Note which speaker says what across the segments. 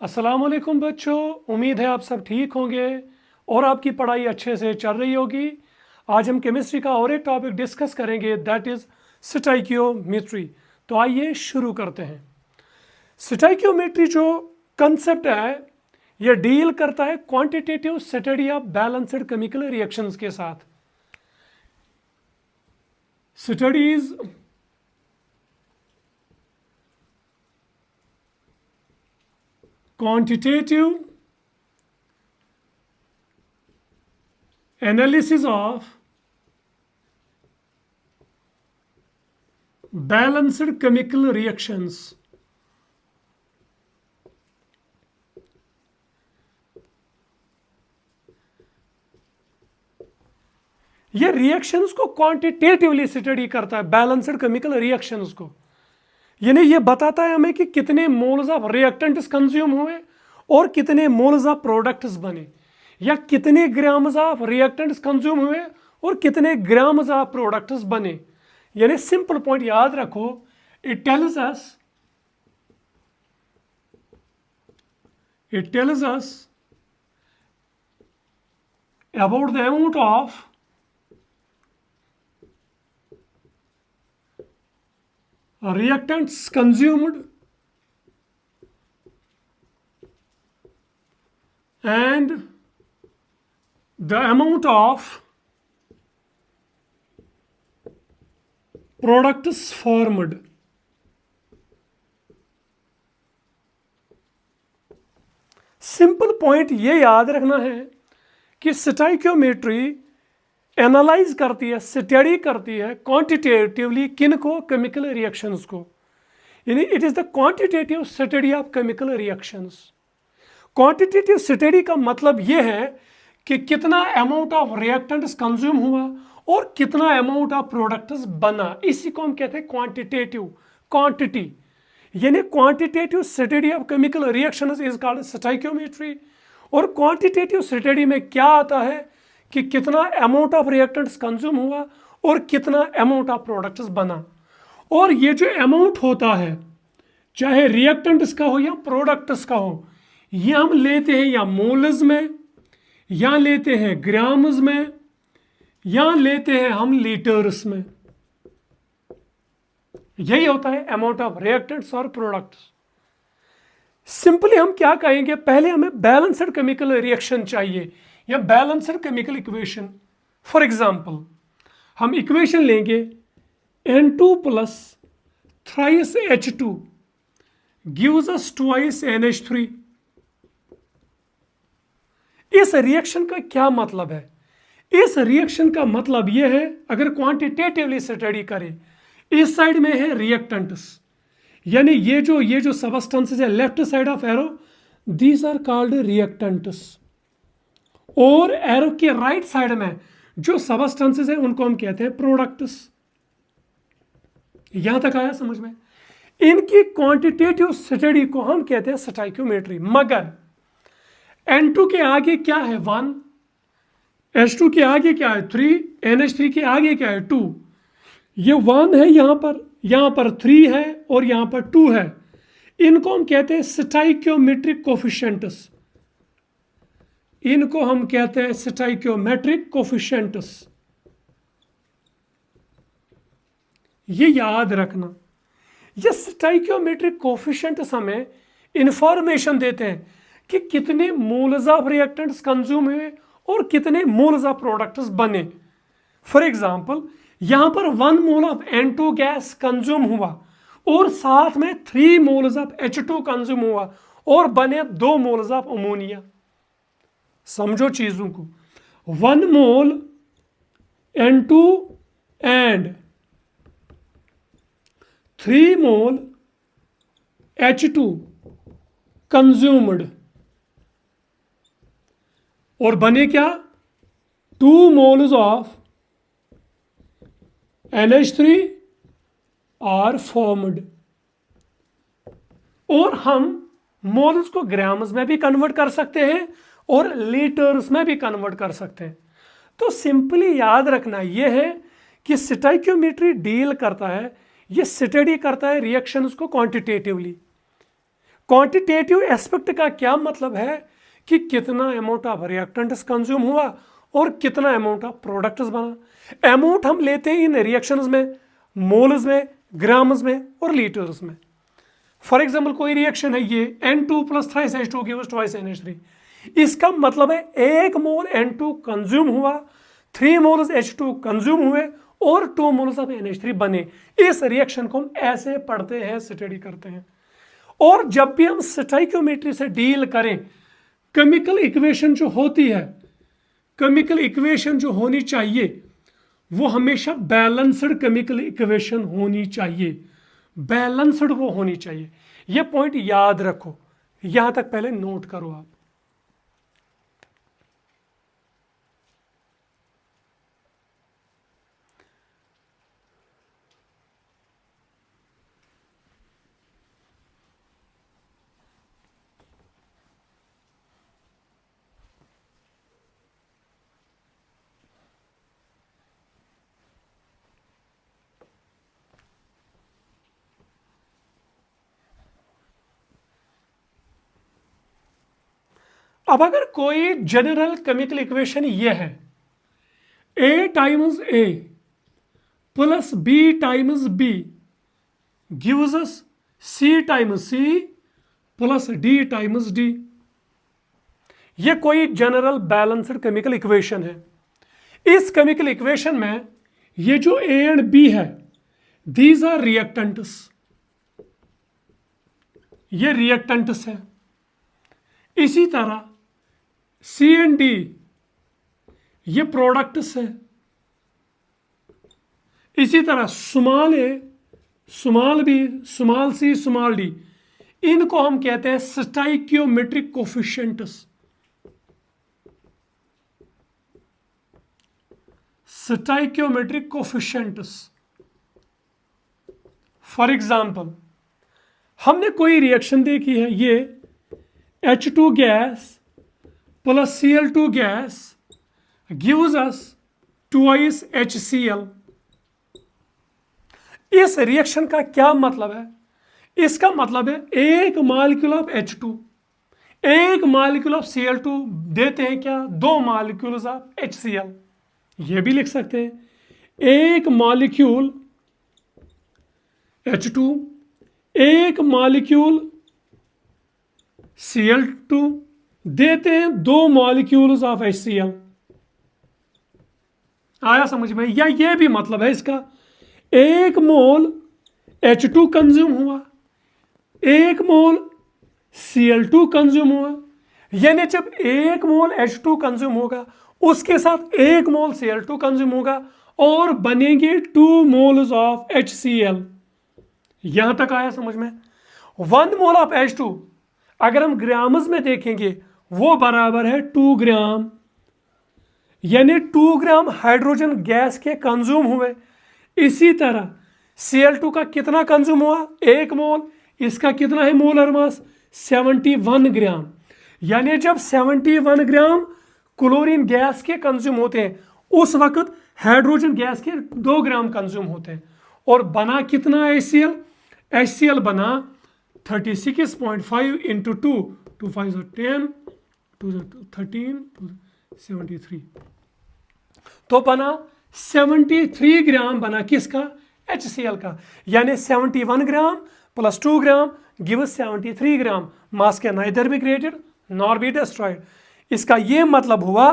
Speaker 1: अस्सलामुअलैकुम बच्चों, उम्मीद है आप सब ठीक होंगे और आपकी पढ़ाई अच्छे से चल रही होगी। आज हम केमिस्ट्री का और एक टॉपिक डिस्कस करेंगे, दैट इज़ स्टोइकियोमेट्री। तो आइए शुरू करते हैं। स्टोइकियोमेट्री जो कंसेप्ट है ये डील करता है quantitative study of balanced chemical reactions के साथ। Studies quantitative analysis of balanced chemical reactions। ये रिएक्शंस को क्वांटिटेटिवली स्टडी करता है, बैलेंस्ड केमिकल रिएक्शंस को। यानी ये बताता है हमें कि कितने मोल्स ऑफ रिएक्टेंट्स कंज्यूम हुए और कितने मोल्स ऑफ प्रोडक्ट्स बने, या कितने ग्राम्स ऑफ रिएक्टेंट्स कंज्यूम हुए और कितने ग्राम्स ऑफ प्रोडक्ट्स बने। यानी सिंपल पॉइंट याद रखो, it tells us about the amount of reactants consumed and the amount of products formed। Simple point ये याद रखना है कि स्टोइकियोमेट्री एनालाइज करती है, स्टडी करती है क्वांटिटेटिवली किन को, केमिकल रिएक्शंस को। यानी it is the quantitative study of chemical reactions. Quantitative study का मतलब यह है कि कितना अमाउंट ऑफ रिएक्टेंट्स कंज्यूम हुआ और कितना अमाउंट ऑफ प्रोडक्ट्स बना। इसी को हम कहते हैं क्वांटिटेटिव, क्वांटिटी। यानी quantitative study of chemical reactions is called stoichiometry. और क्वांटिटेटिव स्टडी में क्या आता है कि कितना अमाउंट ऑफ रिएक्टेंट्स कंज्यूम हुआ और कितना अमाउंट ऑफ प्रोडक्ट्स बना। और ये जो अमाउंट होता है, चाहे रिएक्टेंट्स का हो या प्रोडक्ट्स का हो, ये हम लेते हैं या मोल्स में, या लेते हैं ग्राम्स में, या लेते हैं हम लीटर्स में। यही होता है अमाउंट ऑफ रिएक्टेंट्स और प्रोडक्ट्स। सिंपली हम क्या कहेंगे, पहले हमें बैलेंस्ड केमिकल रिएक्शन चाहिए या balanced chemical equation. For example हम इक्वेशन लेंगे N2 plus thrice H2 gives us twice NH3। इस रिएक्शन का क्या मतलब है? इस रिएक्शन का मतलब यह है, अगर क्वांटिटेटिवली स्टडी करें, इस साइड में है रिएक्टेंट्स, यानी ये जो सबस्टेंसेस है left side of arrow, these are called reactants. और एरो के राइट साइड में जो सबस्टेंसेस है उनको हम कहते हैं प्रोडक्ट्स। यहां तक आया समझ में? इनकी क्वांटिटेटिव स्टडी को हम कहते हैं स्टोइकियोमेट्री। मगर N2 के आगे क्या है? 1, H2 के आगे क्या है? 3, NH3 के आगे क्या है? 2। ये 1 है यहां पर 3 है और यहां पर 2 है। इनको हम कहते हैं स्टोइकियोमेट्रिक कोफिशिएंट्स। इनको हम कहते हैं स्टोइकियोमेट्रिक कोफिशिएंट्स। ये याद रखना, ये स्टोइकियोमेट्रिक कोफिशिएंट्स हमें इंफॉर्मेशन देते हैं कि कितने मोल्स ऑफ रिएक्टेंट्स कंज्यूम हुए और कितने मोल्स ऑफ प्रोडक्ट्स बने। फॉर एग्जांपल यहां पर 1 mole of N2 gas consume हुआ और साथ में 3 मोल्स ऑफ H2 कंज्यूम हुआ और बने 2 मोल्स ऑफ अमोनिया। समझो चीजों को, 1 मोल N2 and 3 mole H2 consumed, और बने क्या? 2 moles of NH3 are formed. और हम मोल्स को ग्राम्स में भी कन्वर्ट कर सकते हैं और लीटर्स में भी कन्वर्ट कर सकते हैं। तो सिंपली याद रखना यह है कि स्टोइकियोमेट्री डील करता है, ये स्टडी करता है रिएक्शंस को क्वांटिटेटिवली। क्वांटिटेटिव एस्पेक्ट का क्या मतलब है कि कितना अमाउंट ऑफ रिएक्टेंट्स कंज्यूम हुआ और कितना अमाउंट ऑफ प्रोडक्ट्स बना। अमाउंट हम लेते हैं इन रिएक्शंस में, मोल्स में, ग्राम्स में और लीटर्स में। फॉर एग्जाम्पल कोई रिएक्शन है ये N2 + thrice H2 gives twice NH3, इसका मतलब है 1 मोल N2 कंज्यूम हुआ, 3 मोल्स H2 कंज्यूम हुए और 2 मोल्स ऑफ NH3 बने। इस रिएक्शन को हम ऐसे पढ़ते हैं, स्टडी करते हैं। और जब भी हम स्टोइकियोमेट्री से डील करें, केमिकल इक्वेशन जो होती है, केमिकल इक्वेशन जो होनी चाहिए वो हमेशा बैलेंस्ड केमिकल इक्वेशन होनी चाहिए, बैलेंस्ड वो होनी चाहिए। ये पॉइंट याद रखो, यहां तक पहले नोट करो आप। अब अगर कोई जनरल केमिकल इक्वेशन ये है, A times A plus B times B gives us C times C plus D times D, ये कोई जनरल बैलेंस्ड केमिकल इक्वेशन है। इस केमिकल इक्वेशन में ये जो A एंड B है, दीज आर रिएक्टेंट्स, ये रिएक्टेंट्स है। इसी तरह C एंड D ये प्रोडक्ट्स है। इसी तरह small a, small b, small c, small d, इनको हम कहते हैं stoichiometric coefficients. Stoichiometric coefficients. For example हमने कोई रिएक्शन देखी है, ये H2 gas plus Cl2 gas gives us twice HCl। इस रिएक्शन का क्या मतलब है? इसका मतलब है एक मॉलिक्यूल ऑफ H2 एक मॉलिक्यूल ऑफ Cl2 देते हैं क्या? 2 मॉलिक्यूल्स ऑफ HCl। ये भी लिख सकते हैं एक मॉलिक्यूल H2 एक मॉलिक्यूल Cl2 देते हैं 2 मॉलिक्यूल्स ऑफ HCl। आया समझ में? या ये भी मतलब है इसका, एक मोल H2 कंज्यूम हुआ, एक मोल Cl2 कंज्यूम हुआ, यानी जब एक मोल H2 कंज्यूम होगा उसके साथ एक मोल Cl2 कंज्यूम होगा और बनेंगे 2 मोल्स ऑफ HCl। यहां तक आया समझ में? 1 मोल ऑफ H2 अगर हम ग्राम्स में देखेंगे वो बराबर है 2 ग्राम, यानी 2 ग्राम हाइड्रोजन गैस के कंज्यूम हुए। इसी तरह Cl2 का कितना कंज्यूम हुआ? 1 मोल। इसका कितना है मोलर मास? 71 ग्राम। यानी जब 71 ग्राम क्लोरीन गैस के कंज्यूम होते हैं उस वक्त हाइड्रोजन गैस के 2 ग्राम कंज्यूम होते हैं। और बना कितना HCl? HCl बना 36.5 इंटू 2, 2 5 10, 2 13, 73, तो बना 73 ग्राम बना किसका? HCl का। यानी 71 gram plus 2 gram gives 73 gram. Mass can neither be created nor be destroyed. इसका ये मतलब हुआ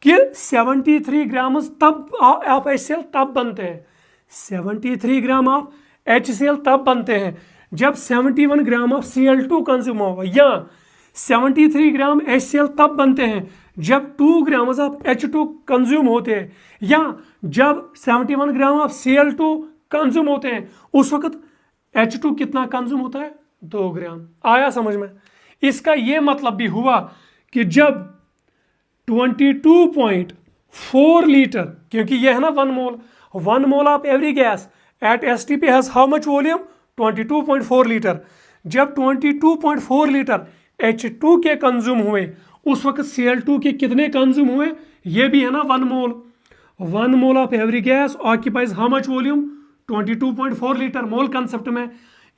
Speaker 1: कि 73 ग्राम तब ऑफ HCl तब बनते हैं, 73 ग्राम ऑफ HCl तब बनते हैं जब 71 ग्राम ऑफ Cl2 कंज्यूम होगा, या 73 ग्राम HCl तब बनते हैं जब 2 ग्राम ऑफ H2 कंज्यूम होते हैं, या जब 71 ग्राम ऑफ Cl2 कंज्यूम होते हैं उस वक्त H2 कितना कंज्यूम होता है? 2 ग्राम। आया समझ में? इसका यह मतलब भी हुआ कि जब 22.4 लीटर, क्योंकि यह है ना 1 mole of every gas at STP has how much volume? 22.4 litre. जब 22.4 लीटर H2 के कंज्यूम हुए उस वक्त Cl2 के कितने कंज्यूम हुए? ये भी है ना 1 mole. 1 mole of every gas occupies how much volume? 22.4 litre. Mole concept में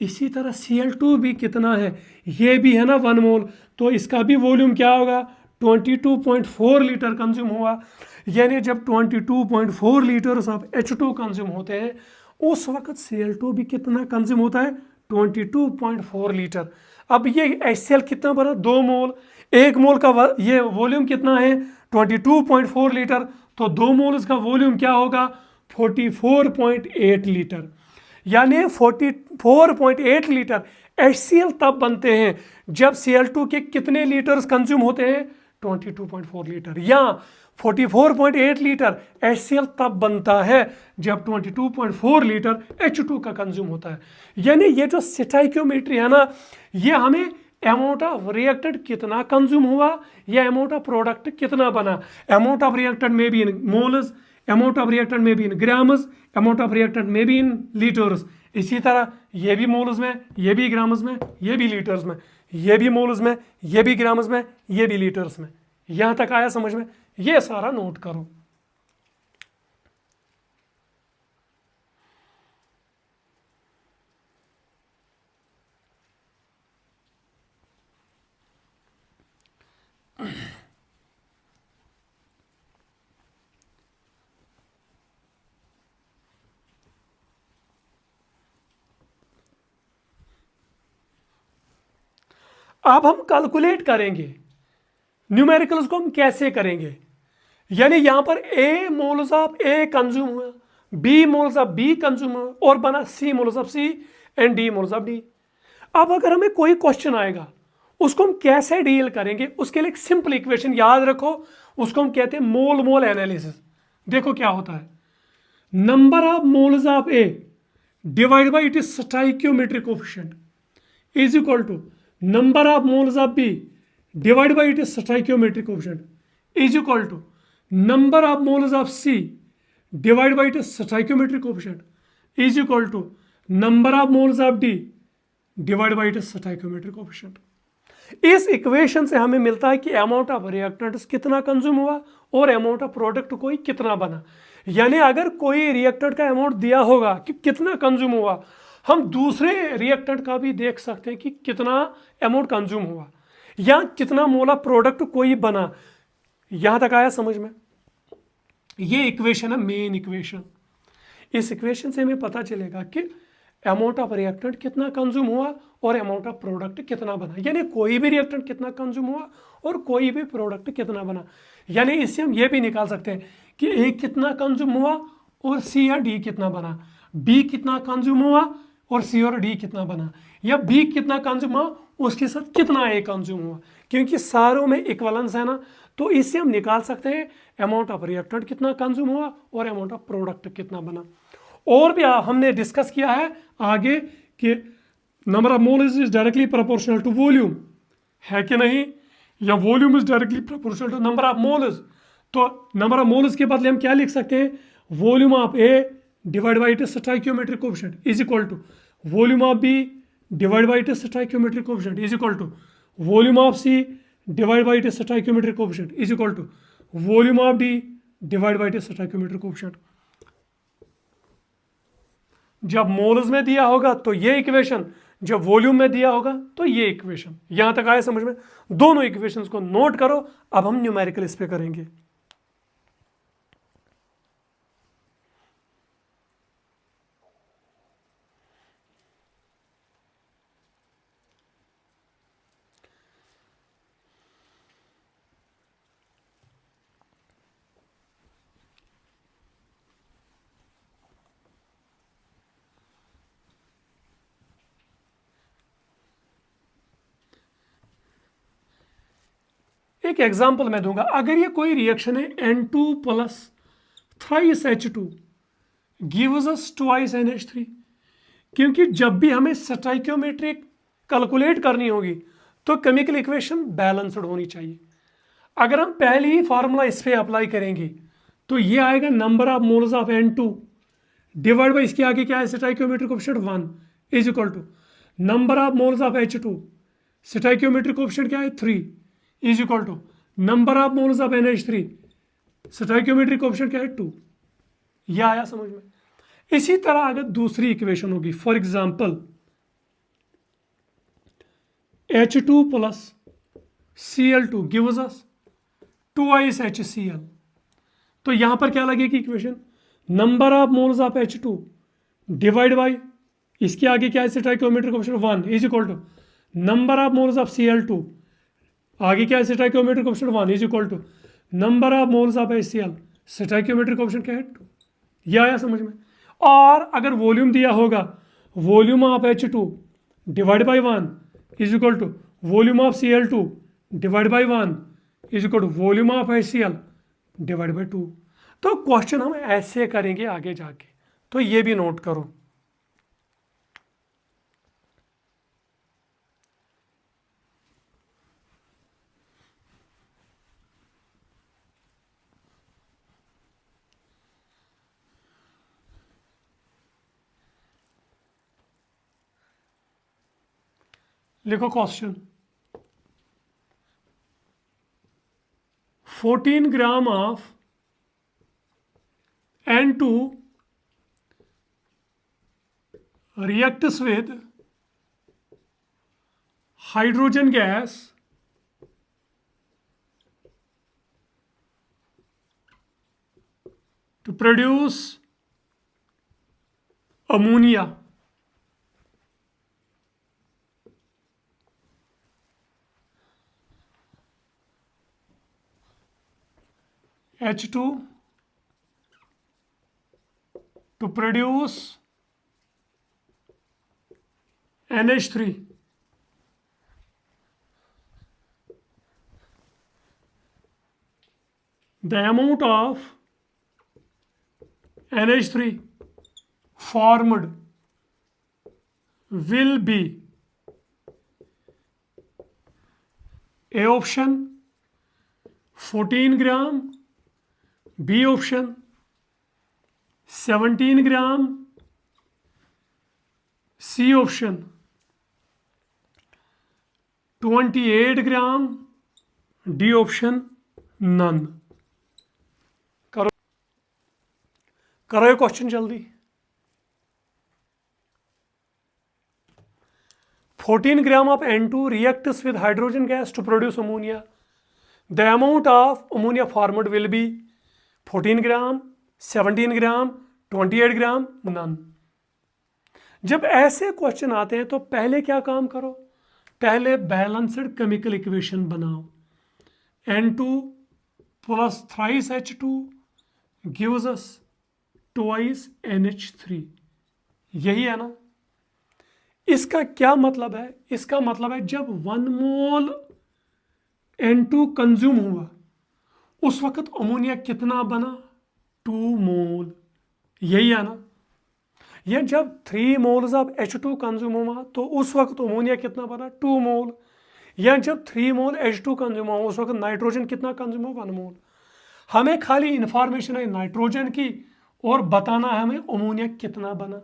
Speaker 1: इसी तरह Cl2 भी कितना है, ये भी है ना 1 मोल, तो इसका भी वॉल्यूम क्या होगा 22.4 लीटर कंज्यूम हुआ। यानी जब 22.4 लीटर्स ऑफ H2 कंज्यूम होते हैं उस वक्त Cl2 भी कितना कंज्यूम होता है 22.4 लीटर। अब ये HCl कितना बना 2 मोल, 1 मोल का ये वॉल्यूम कितना है 22.4 लीटर, तो 2 मोल इसका वॉल्यूम क्या होगा 44.8 लीटर। यानी 44.8 लीटर HCl तब बनते हैं जब Cl2 के कितने लीटर्स कंज्यूम होते हैं 22.4 लीटर, या 44.8 लीटर HCl तब बनता है जब 22.4 लीटर H2 का कंज्यूम होता है। यानी ये जो स्टोइकियोमेट्री है ना, ये हमें अमाउंट ऑफ रिएक्टेड कितना कंज्यूम हुआ या अमाउंट ऑफ प्रोडक्ट कितना बना, अमाउंट ऑफ रिएक्टेड में भी इन मोल्स, अमाउंट ऑफ रिएक्टेड में भी in grams, amount of reacted में भी इन लीटर्स। इसी तरह ये भी मोल्स में, ये भी ग्राम्स में, ये भी लीटर्स में, ये भी मोल्स में, ये भी ग्राम्स में, ये भी लीटर्स में। यहां तक आया समझ में, ये सारा नोट करो। अब हम कैलकुलेट करेंगे न्यूमेरिकल्स को, हम कैसे करेंगे। यानी यहां पर A moles of A consume हुआ, B moles of B consume हुआ और बना C moles of C and D moles of D। अब अगर हमें कोई क्वेश्चन आएगा उसको हम कैसे डील करेंगे, उसके लिए एक सिंपल इक्वेशन याद रखो, उसको हम कहते हैं मोल मोल एनालिसिस। देखो क्या होता है, number of moles of A divide by it is stoichiometric coefficient is equal to number of moles of B divide by it is stoichiometric coefficient is equal to number of moles of C divide by it is stoichiometric coefficient is equal to number of moles of D divide by it is stoichiometric coefficient. इस equation से हमें मिलता है कि amount of reactants कितना consume हुआ और amount of product कोई कितना बना। यानी अगर कोई रिएक्टेंट का अमाउंट दिया होगा कि कितना कंज्यूम हुआ, हम दूसरे रिएक्टेंट का भी देख सकते हैं कि कितना अमाउंट कंज्यूम हुआ या कितना मोल ऑफ प्रोडक्ट कोई बना। यहां तक आया समझ में, ये इक्वेशन है मेन इक्वेशन। इस इक्वेशन से हमें पता चलेगा कि अमाउंट ऑफ रिएक्टेंट कितना कंज्यूम हुआ और अमाउंट ऑफ प्रोडक्ट कितना बना। यानी कोई भी रिएक्टेंट कितना कंज्यूम हुआ और कोई भी प्रोडक्ट कितना बना। यानी इससे हम ये भी निकाल सकते हैं कि ए कितना कंज्यूम हुआ और सी या डी कितना बना, बी कितना कंज्यूम हुआ और सी और डी कितना बना, या बी कितना कंज्यूम हुआ उसके साथ कितना ए कंज्यूम हुआ। क्योंकि सारों में इक्वलेंस है ना, तो इससे हम निकाल सकते हैं अमाउंट ऑफ रिएक्टेंट कितना कंज्यूम हुआ और अमाउंट ऑफ प्रोडक्ट कितना बना। और भी हमने डिस्कस किया है आगे कि number of mole is directly proportional to volume, है कि नहीं, या volume is directly proportional to number of moles. तो नंबर ऑफ मोल्स के बदले हम क्या लिख सकते हैं, volume of A divide by its stoichiometric coefficient is equal to volume of B divide by its stoichiometric coefficient is equal to volume of C divide by its stoichiometric coefficient is equal to volume of D divide by its stoichiometric coefficient. जब moles में दिया होगा तो ये equation, जब volume में दिया होगा तो ये इक्वेशन। यहां तक आया समझ में, दोनों इक्वेशंस को नोट करो। अब हम न्यूमेरिकल इस पे करेंगे। एक एग्जांपल मैं दूंगा। अगर ये कोई रिएक्शन है N2 plus thrice H2 gives us twice NH3, क्योंकि जब भी हमें स्टोइकियोमेट्रिक कैलकुलेट करनी होगी तो केमिकल इक्वेशन बैलेंस्ड होनी चाहिए। अगर हम पहले ही फार्मूला इस पे अप्लाई करेंगे तो ये आएगा number of moles of N2 divide by इसके आगे क्या है stoichiometric coefficient 1 is equal to number of moles of H2 stoichiometric coefficient क्या है 3 is equal to number of moles of NH3 stoichiometric coefficient क्या है 2। यह आया समझ में। इसी तरह अगर दूसरी इक्वेशन होगी, for example H2 plus Cl2 gives us twice HCl. तो यहां पर क्या लगेगी equation, number of moles of H2 divide by इसके आगे क्या है stoichiometric coefficient 1 is equal to number of moles of Cl2, आगे क्या है stoichiometric coefficient 1 is equal to number of moles of HCl, stoichiometric coefficient क्या है 2। यह आया समझ में। और अगर वॉल्यूम दिया होगा volume of H2 divide by 1 is equal to volume of Cl2 divide by 1 is equal to volume of HCl divide by 2। तो क्वेश्चन हम ऐसे करेंगे आगे जाके, तो ये भी नोट करो। लिखो question, 14 gram of N2 reacts with hydrogen gas to produce ammonia. H2 to produce NH3. The amount of NH3 formed will be A option 14 gram, B option 17 gram, C option 28 gram, D option none. करो करो ये question जल्दी। 14 ग्राम of N2 reacts with hydrogen gas to produce ammonia. The amount of ammonia formed will be 14 gram, 17 gram, 28 gram, none. जब ऐसे question आते हैं तो पहले क्या काम करो, पहले बैलेंस्ड केमिकल इक्वेशन बनाओ। N2 plus thrice H2 gives us twice NH3। यही है ना। इसका क्या मतलब है, इसका मतलब है जब 1 मोल N2 कंज्यूम हुआ उस वक्त अमोनिया कितना बना, 2 मोल। यही है ना। यह जब 3 मोल्स ऑफ H2 कंज्यूम हुआ तो उस वक्त अमोनिया कितना बना, 2 मोल। या जब 3 मोल H2 कंज्यूम हुआ उस वक्त नाइट्रोजन कितना कंज्यूम हुआ, 1 मोल। हमें खाली इंफॉर्मेशन है नाइट्रोजन की और बताना है हमें अमोनिया कितना बना,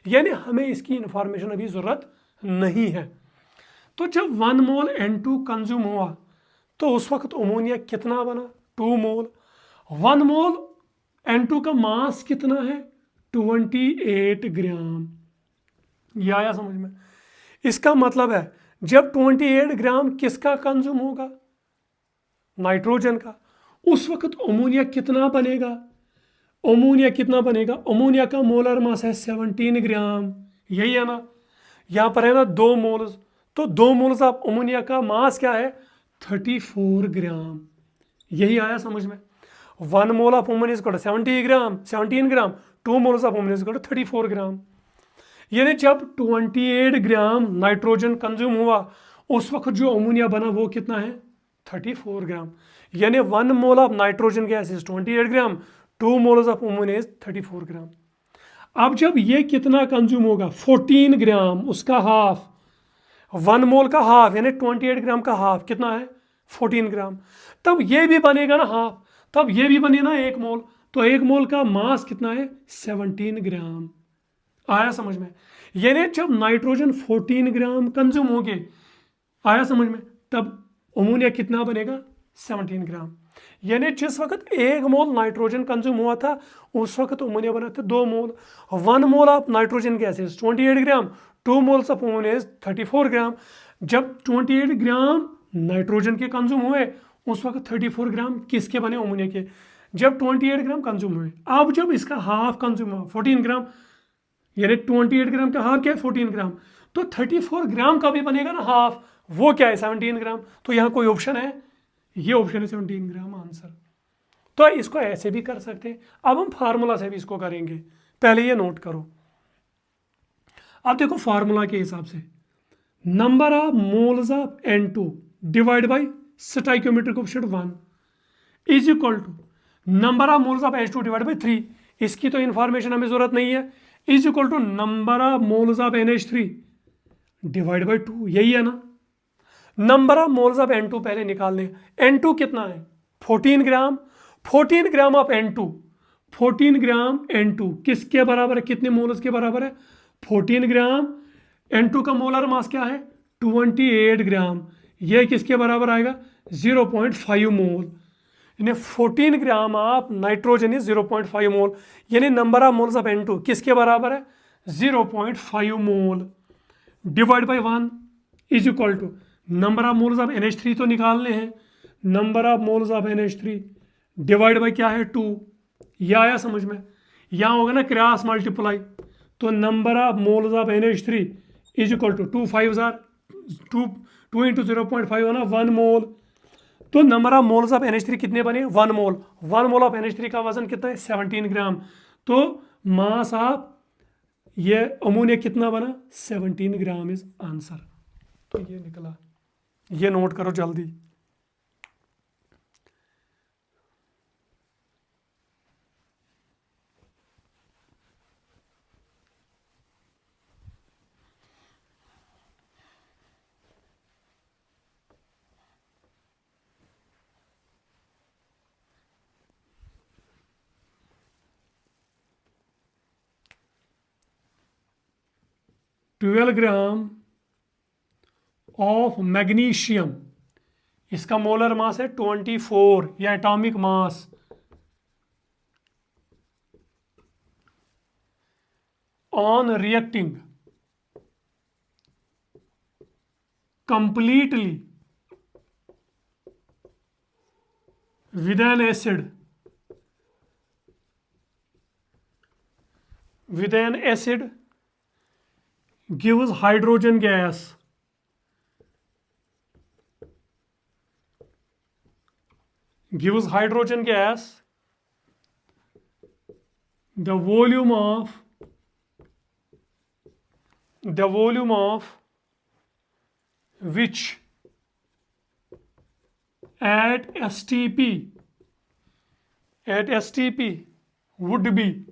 Speaker 1: यानी हमें इसकी इंफॉर्मेशन अभी ज़रूरत नहीं है। तो जब 1 मोल N2 कंज्यूम हुआ तो उस वक्त अमोनिया कितना बना, 2 मोल। 1 मोल N2 का मास कितना है, 28 ग्राम। यह आया समझ में। इसका मतलब है जब 28 ग्राम किसका कंज्यूम होगा, नाइट्रोजन का, उस वक्त अमोनिया कितना बनेगा, अमोनिया कितना बनेगा, अमोनिया का मोलर मास है 17 ग्राम। यही है ना। यहाँ पर है ना 2 मोल्स, तो 2 मोल्स ऑफ अमोनिया का मास क्या है, 34 ग्राम। यही आया समझ में। 1 mole of ammonia is equal to 17 gram, 2 moles of ammonia is equal to 34 gram. यानी जब 28 ग्राम नाइट्रोजन कंज्यूम हुआ उस वक्त जो अमोनिया बना वो कितना है, 34 ग्राम। यानी 1 mole of nitrogen gas is 28 gram, 2 moles of ammonia is 34 ग्राम। अब जब ये कितना कंज्यूम होगा, 14 ग्राम, उसका हाफ, 1 मोल का हाफ यानी 28 ग्राम का हाफ कितना है, 14 ग्राम। तब ये भी बनेगा ना हाफ, तब ये भी बने ना 1 मोल, तो 1 मोल का मास कितना है, 17 ग्राम। आया समझ में। यानी जब नाइट्रोजन 14 ग्राम कंज्यूम हो गए, आया समझ में, तब अमोनिया कितना बनेगा, 17 ग्राम। यानी जिस वक्त 1 मोल नाइट्रोजन कंज्यूम हुआ था उस वक्त अमोनिया बना था 2 मोल। 1 mole of nitrogen gas is 28 gram, 2 moles of ammonia is 34 ग्राम। जब 28 ग्राम नाइट्रोजन के कंज्यूम हुए उस वक्त 34 ग्राम किसके बने, अमोनिया के। जब 28 ग्राम कंज्यूम हुए, अब जब इसका हाफ कंज्यूम हुआ 14 ग्राम, यानी 28 ग्राम का हाफ क्या है 14 ग्राम, तो 34 ग्राम का भी बनेगा ना हाफ, वो क्या है 17 ग्राम। तो यहाँ कोई ऑप्शन है, ये ऑप्शन है 17 ग्राम आंसर। तो इसको ऐसे भी कर सकते हैं। अब हम फार्मूला से भी इसको करेंगे, पहले ये नोट करो। अब देखो फार्मूला के हिसाब से number of moles of N2 divide by stoichiometric coefficient 1 is equal to number of moles of H2 divide by 3, इसकी तो इंफॉर्मेशन हमें जरूरत नहीं है, is equal to number of moles of NH3 divide by 2, यही है ना। Number of moles of N2 पहले निकालने, N2 कितना है 14 ग्राम, 14 ग्राम ऑफ N2, 14 ग्राम N2 किसके बराबर है, कितने मोल्स के बराबर है 14 ग्राम। N2 का मोलर मास क्या है 28 ग्राम, यह किसके बराबर आएगा 0.5 मोल, यानी 14 ग्राम ऑफ नाइट्रोजन इज 0.5 मोल, यानी number of moles of N2 किसके बराबर है 0.5 mole, divide by 1 is equal to number of moles of NH3 तो निकालने हैं, number of moles of NH3 divide by क्या है 2, यह आया समझ में। यहाँ होगा ना क्रॉस मल्टीप्लाई, तो number of moles of NH3 is equal to 2 5 2 into 0.5 होना 1 मोल, तो number of moles of NH3 कितने बने 1 मोल, 1 मोल ऑफ NH3 का वजन कितना है 17 ग्राम, तो मास ऑफ ये अमोनिया कितना बना 17 ग्राम इज आंसर। तो ये निकला, ये नोट करो जल्दी। ट्वेल्व ग्राम ऑफ मैग्नीशियम, इसका मोलर मास है 24 या atomic mass, on reacting completely with an acid gives hydrogen gas, the volume of which at STP would be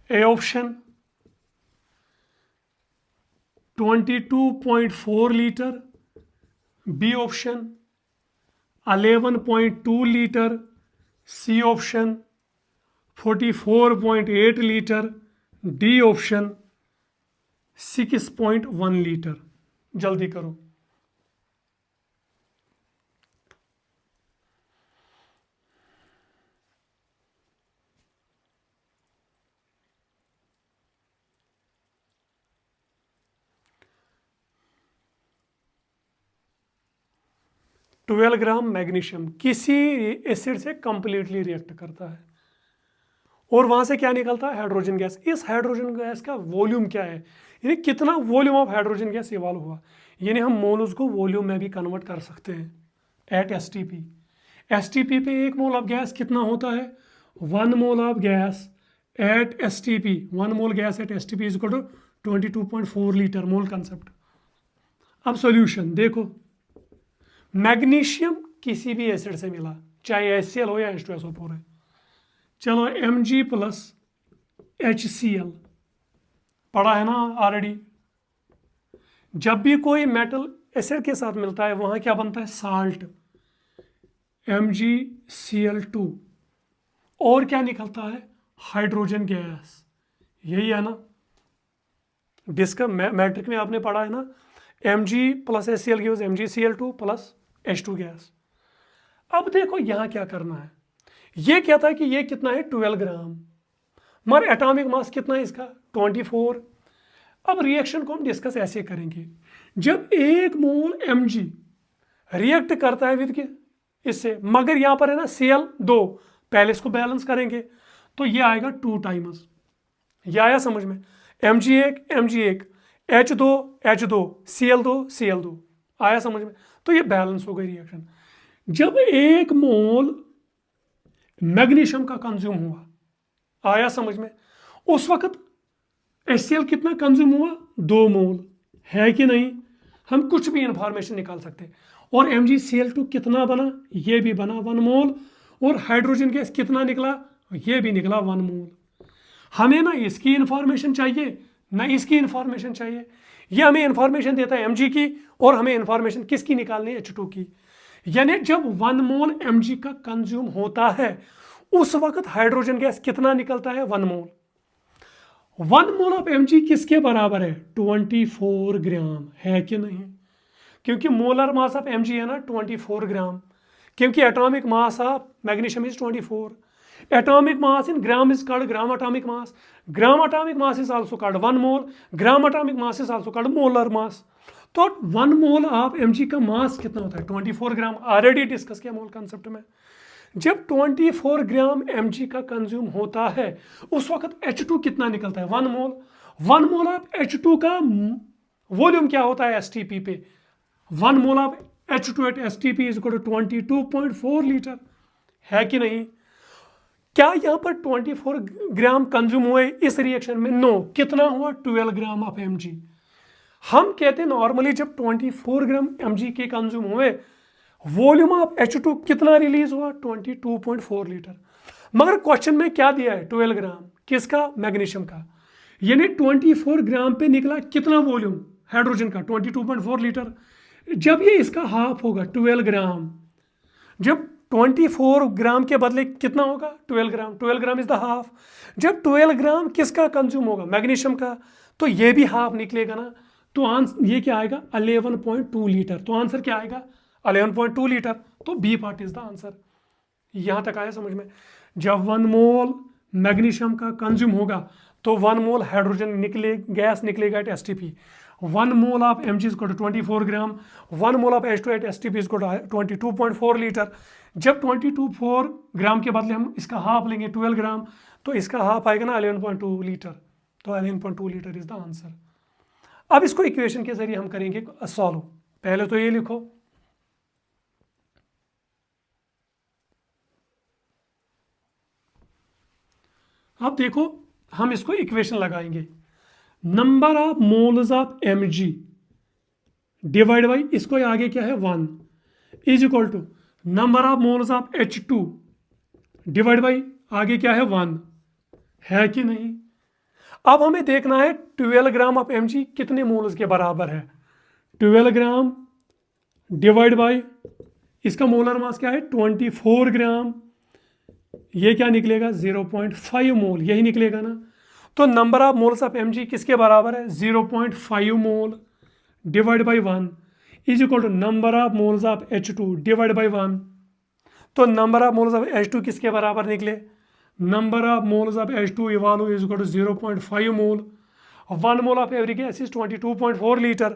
Speaker 1: A option 22.4 liter, B option 11.2 liter, C option 44.8 liter, D option 6.1 litre. जल्दी करो। Twelve gram magnesium किसी acid से completely react करता है और वहां से क्या निकलता है हाइड्रोजन गैस। इस हाइड्रोजन गैस का वॉल्यूम क्या है, यानी कितना volume of hydrogen gas evolve हुआ, यानी हम मोल्स को वॉल्यूम में भी कन्वर्ट कर सकते हैं एट एसटीपी। एसटीपी पे एक मोल ऑफ गैस कितना होता है 1 mole of gas at STP, 1 mole gas at STP is equal to 22.4 litre mole concept. अब सॉल्यूशन देखो, मैग्नीशियम किसी भी एसिड से मिला, चाहे HCl हो या H2SO4 है, चलो Mg प्लस HCl पढ़ा है ना ऑलरेडी। जब भी कोई मेटल एसिड के साथ मिलता है वहां क्या बनता है साल्ट, MgCl2, और क्या निकलता है हाइड्रोजन गैस, यही है ना। डिस्क मैट्रिक में आपने पढ़ा है ना, Mg plus HCl gives MgCl2 plus H2 gas. अब देखो यहां क्या करना है, ये कहता है कि ये कितना है 12 ग्राम, मगर एटॉमिक मास कितना है इसका 24, अब रिएक्शन को हम डिस्कस ऐसे करेंगे, जब 1 मोल Mg रिएक्ट करता है विद इससे, मगर यहां पर है ना Cl2, पहले इसको बैलेंस करेंगे तो ये आएगा 2 टाइम्स। ये आया समझ में? Mg1 Mg1, H2 H2, Cl2 Cl2, आया समझ में? तो ये बैलेंस हो गई रिएक्शन। जब 1 मोल मैग्नीशियम का कंज्यूम हुआ, आया समझ में, उस वक्त HCl कितना कंज्यूम हुआ? 2 मोल, है कि नहीं? हम कुछ भी इंफॉर्मेशन निकाल सकते हैं। और MgCl2 कितना बना? ये भी बना 1 मोल। और हाइड्रोजन गैस कितना निकला? ये भी निकला 1 मोल। हमें ना इसकी इंफॉर्मेशन चाहिए ना इसकी इंफॉर्मेशन चाहिए। ये हमें इंफॉर्मेशन देता है Mg की, और हमें इंफॉर्मेशन किसकी निकालनी है? H2 की। यानी जब 1 मोल Mg का कंज्यूम होता है उस वक्त हाइड्रोजन गैस कितना निकलता है? 1 मोल। 1 मोल ऑफ Mg किसके बराबर है? 24 ग्राम, है कि नहीं? क्योंकि मोलर मास ऑफ Mg है ना 24 ग्राम, क्योंकि atomic mass of magnesium is 24। Atomic mass in gram is called gram atomic mass. Gram atomic mass is also called 1 mole. Gram atomic mass is also called molar mass. तो 1 mole of Mg का मास कितना होता है? 24 ग्राम। Already discuss किया मोल concept में। जब 24 ग्राम Mg का consume होता है उस वक्त H2 कितना निकलता है? 1 मोल। 1 मोल ऑफ H2 का वॉल्यूम क्या होता है STP पे? 1 mole of H2 at STP is equal to 22.4 litre, है कि नहीं? क्या यहां पर 24 ग्राम कंज्यूम हुए इस रिएक्शन में? नो। कितना हुआ? 12 ग्राम ऑफ Mg। हम कहते हैं नॉर्मली जब 24 ग्राम Mg के कंज्यूम हुए, वॉल्यूम ऑफ H2 कितना रिलीज हुआ? 22.4 लीटर। मगर क्वेश्चन में क्या दिया है? 12 ग्राम। किसका? मैग्नीशियम का। यानी 24 ग्राम पे निकला कितना वॉल्यूम हाइड्रोजन का? 22.4 लीटर। जब ये इसका हाफ होगा 12 ग्राम, जब 24 ग्राम के बदले कितना होगा? 12 ग्राम। 12 ग्राम इज द हाफ। जब 12 ग्राम किसका कंज्यूम होगा? मैग्नीशियम का। तो ये भी हाफ निकलेगा ना। तो आंसर ये क्या आएगा? 11.2 लीटर। तो आंसर क्या आएगा? 11.2 लीटर। तो B part is the answer. यहां तक आया समझ में? जब 1 मोल मैग्नीशियम का कंज्यूम होगा तो 1 मोल हाइड्रोजन गैस निकलेगा at STP। 1 mole of Mg is 24 gram. 1 mole of H2 at STP is 22.4 litre. जब 22.4 ग्राम के बदले हम इसका हाफ लेंगे 12 ग्राम, तो इसका हाफ आएगा ना 11.2 लीटर। तो 11.2 लीटर इज द आंसर। अब इसको इक्वेशन के जरिए हम करेंगे सॉल्व। पहले तो ये लिखो, अब देखो हम इसको इक्वेशन लगाएंगे। Number of moles of Mg divide by इसको आगे क्या है 1 is equal to number of moles of H2 divide by आगे क्या है 1, है कि नहीं? अब हमें देखना है 12 ग्राम ऑफ Mg कितने मोल्स के बराबर है। 12 ग्राम डिवाइड बाई इसका मोलर मास क्या है? 24 ग्राम। ये क्या निकलेगा? 0.5 मोल, यही निकलेगा ना। तो number of moles of Mg किसके बराबर है? 0.5 mole divide by 1 is equal to number of moles of H2 divide by 1। तो number of moles of H2 किसके बराबर निकले? Number of moles of H2 evolve is equal to 0.5 mole. 1 mole of every gas is 22.4 litre.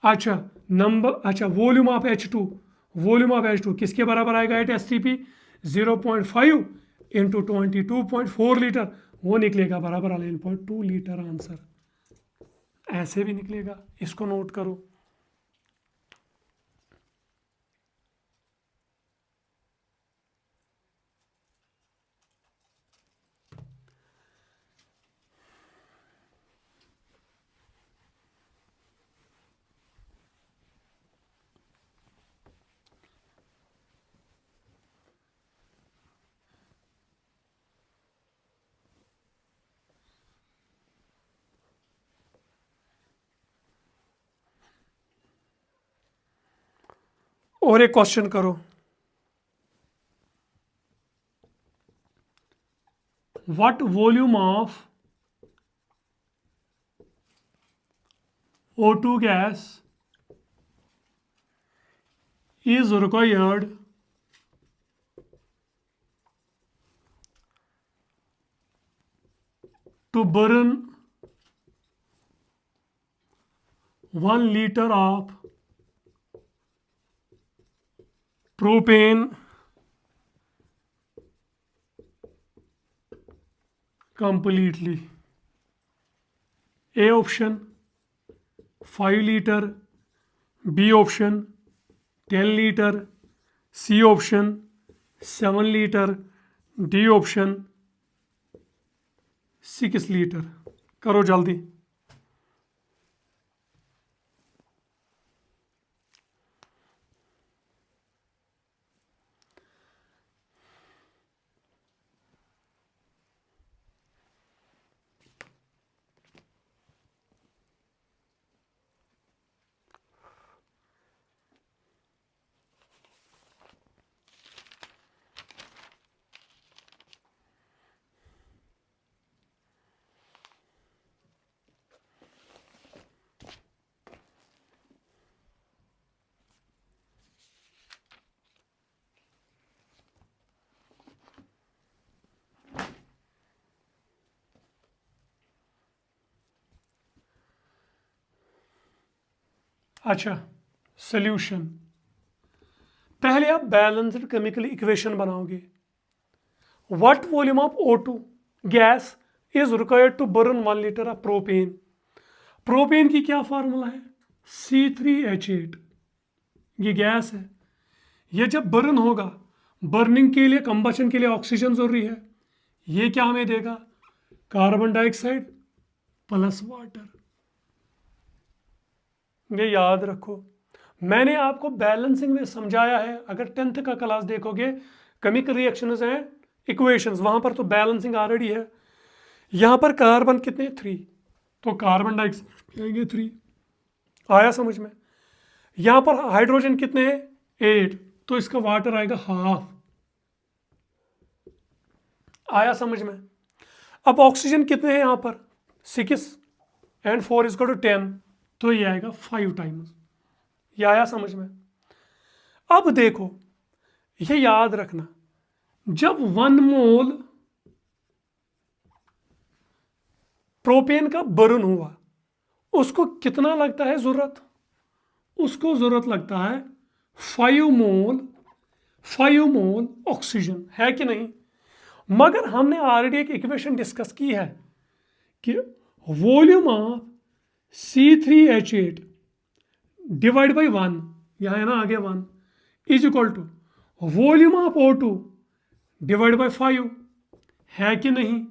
Speaker 1: अच्छा volume of H2 किसके बराबर आएगा eight STP? 0.5 into 22.4 litre, वो निकलेगा बराबर 11.2 लीटर आंसर। ऐसे भी निकलेगा, इसको नोट करो। और एक क्वेश्चन करो। What volume of O2 gas is required to burn 1 liter of propane completely. A option 5 liter, B option 10 liter, C option 7 liter, D option 6 litre. करो जल्दी। अच्छा, सोल्यूशन। पहले आप बैलेंस्ड केमिकल इक्वेशन बनाओगे। What volume of O2 gas is required to burn 1 litre of propane. Propane की क्या formula है? C3H8। ये गैस है। ये जब बर्न होगा, बर्निंग के लिए, कंबशन के लिए ऑक्सीजन जरूरी है। ये क्या हमें देगा? Carbon dioxide plus water. ये याद रखो। मैंने आपको बैलेंसिंग में समझाया है। अगर 10th का क्लास देखोगे, केमिकल रिएक्शंस हैं, इक्वेशंस, वहां पर तो बैलेंसिंग ऑलरेडी है। यहां पर कार्बन कितने? 3, तो कार्बन डाइऑक्साइड आएंगे 3। आया समझ में? यहां पर हाइड्रोजन कितने हैं? 8, तो इसका वाटर आएगा हाफ। आया समझ में? अब ऑक्सीजन कितने हैं यहां पर? 6 एंड 4 इज टू 10, तो ये आएगा 5 टाइम्स। ये आया समझ में? अब देखो, ये याद रखना, जब 1 मोल प्रोपेन का बर्न हुआ, उसको कितना लगता है जरूरत? उसको जरूरत लगता है 5 मोल ऑक्सीजन, है कि नहीं? मगर हमने ऑलरेडी एक इक्वेशन डिस्कस की है कि volume of C3H8 divide by 1, यहां है ना आगे 1, is equal to volume of O2 divide by 5, है कि नहीं?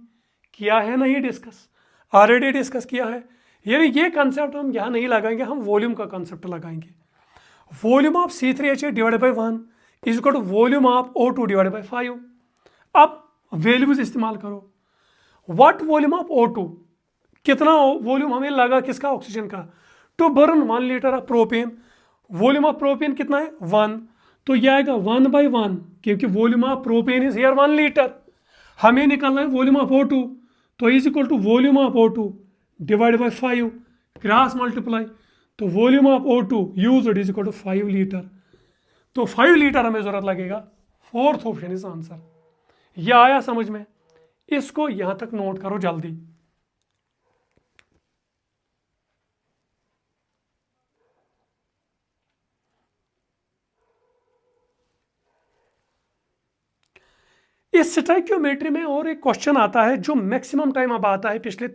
Speaker 1: किया है नहीं डिस्कस? ऑलरेडी डिस्कस किया है। यानी ये कंसेप्ट हम यहां नहीं लगाएंगे, हम वॉल्यूम का कंसेप्ट लगाएंगे। Volume of C3H8 divide by 1 is equal to volume of O2 divide by 5। अब वैल्यूज इस्तेमाल करो। व्हाट वॉल्यूम ऑफ O2, कितना वॉल्यूम हमें लगा किसका? ऑक्सीजन का, to burn 1 litre of propane. Volume of propane कितना है? 1, तो यह आएगा 1 बाई 1, क्योंकि volume of propane is here 1 litre. हमें निकालना है वॉल्यूम ऑफ O2, तो is equal to volume of O2 divide by 5, cross multiply, तो volume of O2 used is equal to 5 litre. तो 5 लीटर हमें जरूरत लगेगा। 4th option is answer. यह आया समझ में? इसको यहां तक नोट करो जल्दी। इस स्टोइकियोमेट्री में और एक क्वेश्चन आता है जो मैक्सिमम टाइम अब आता है पिछले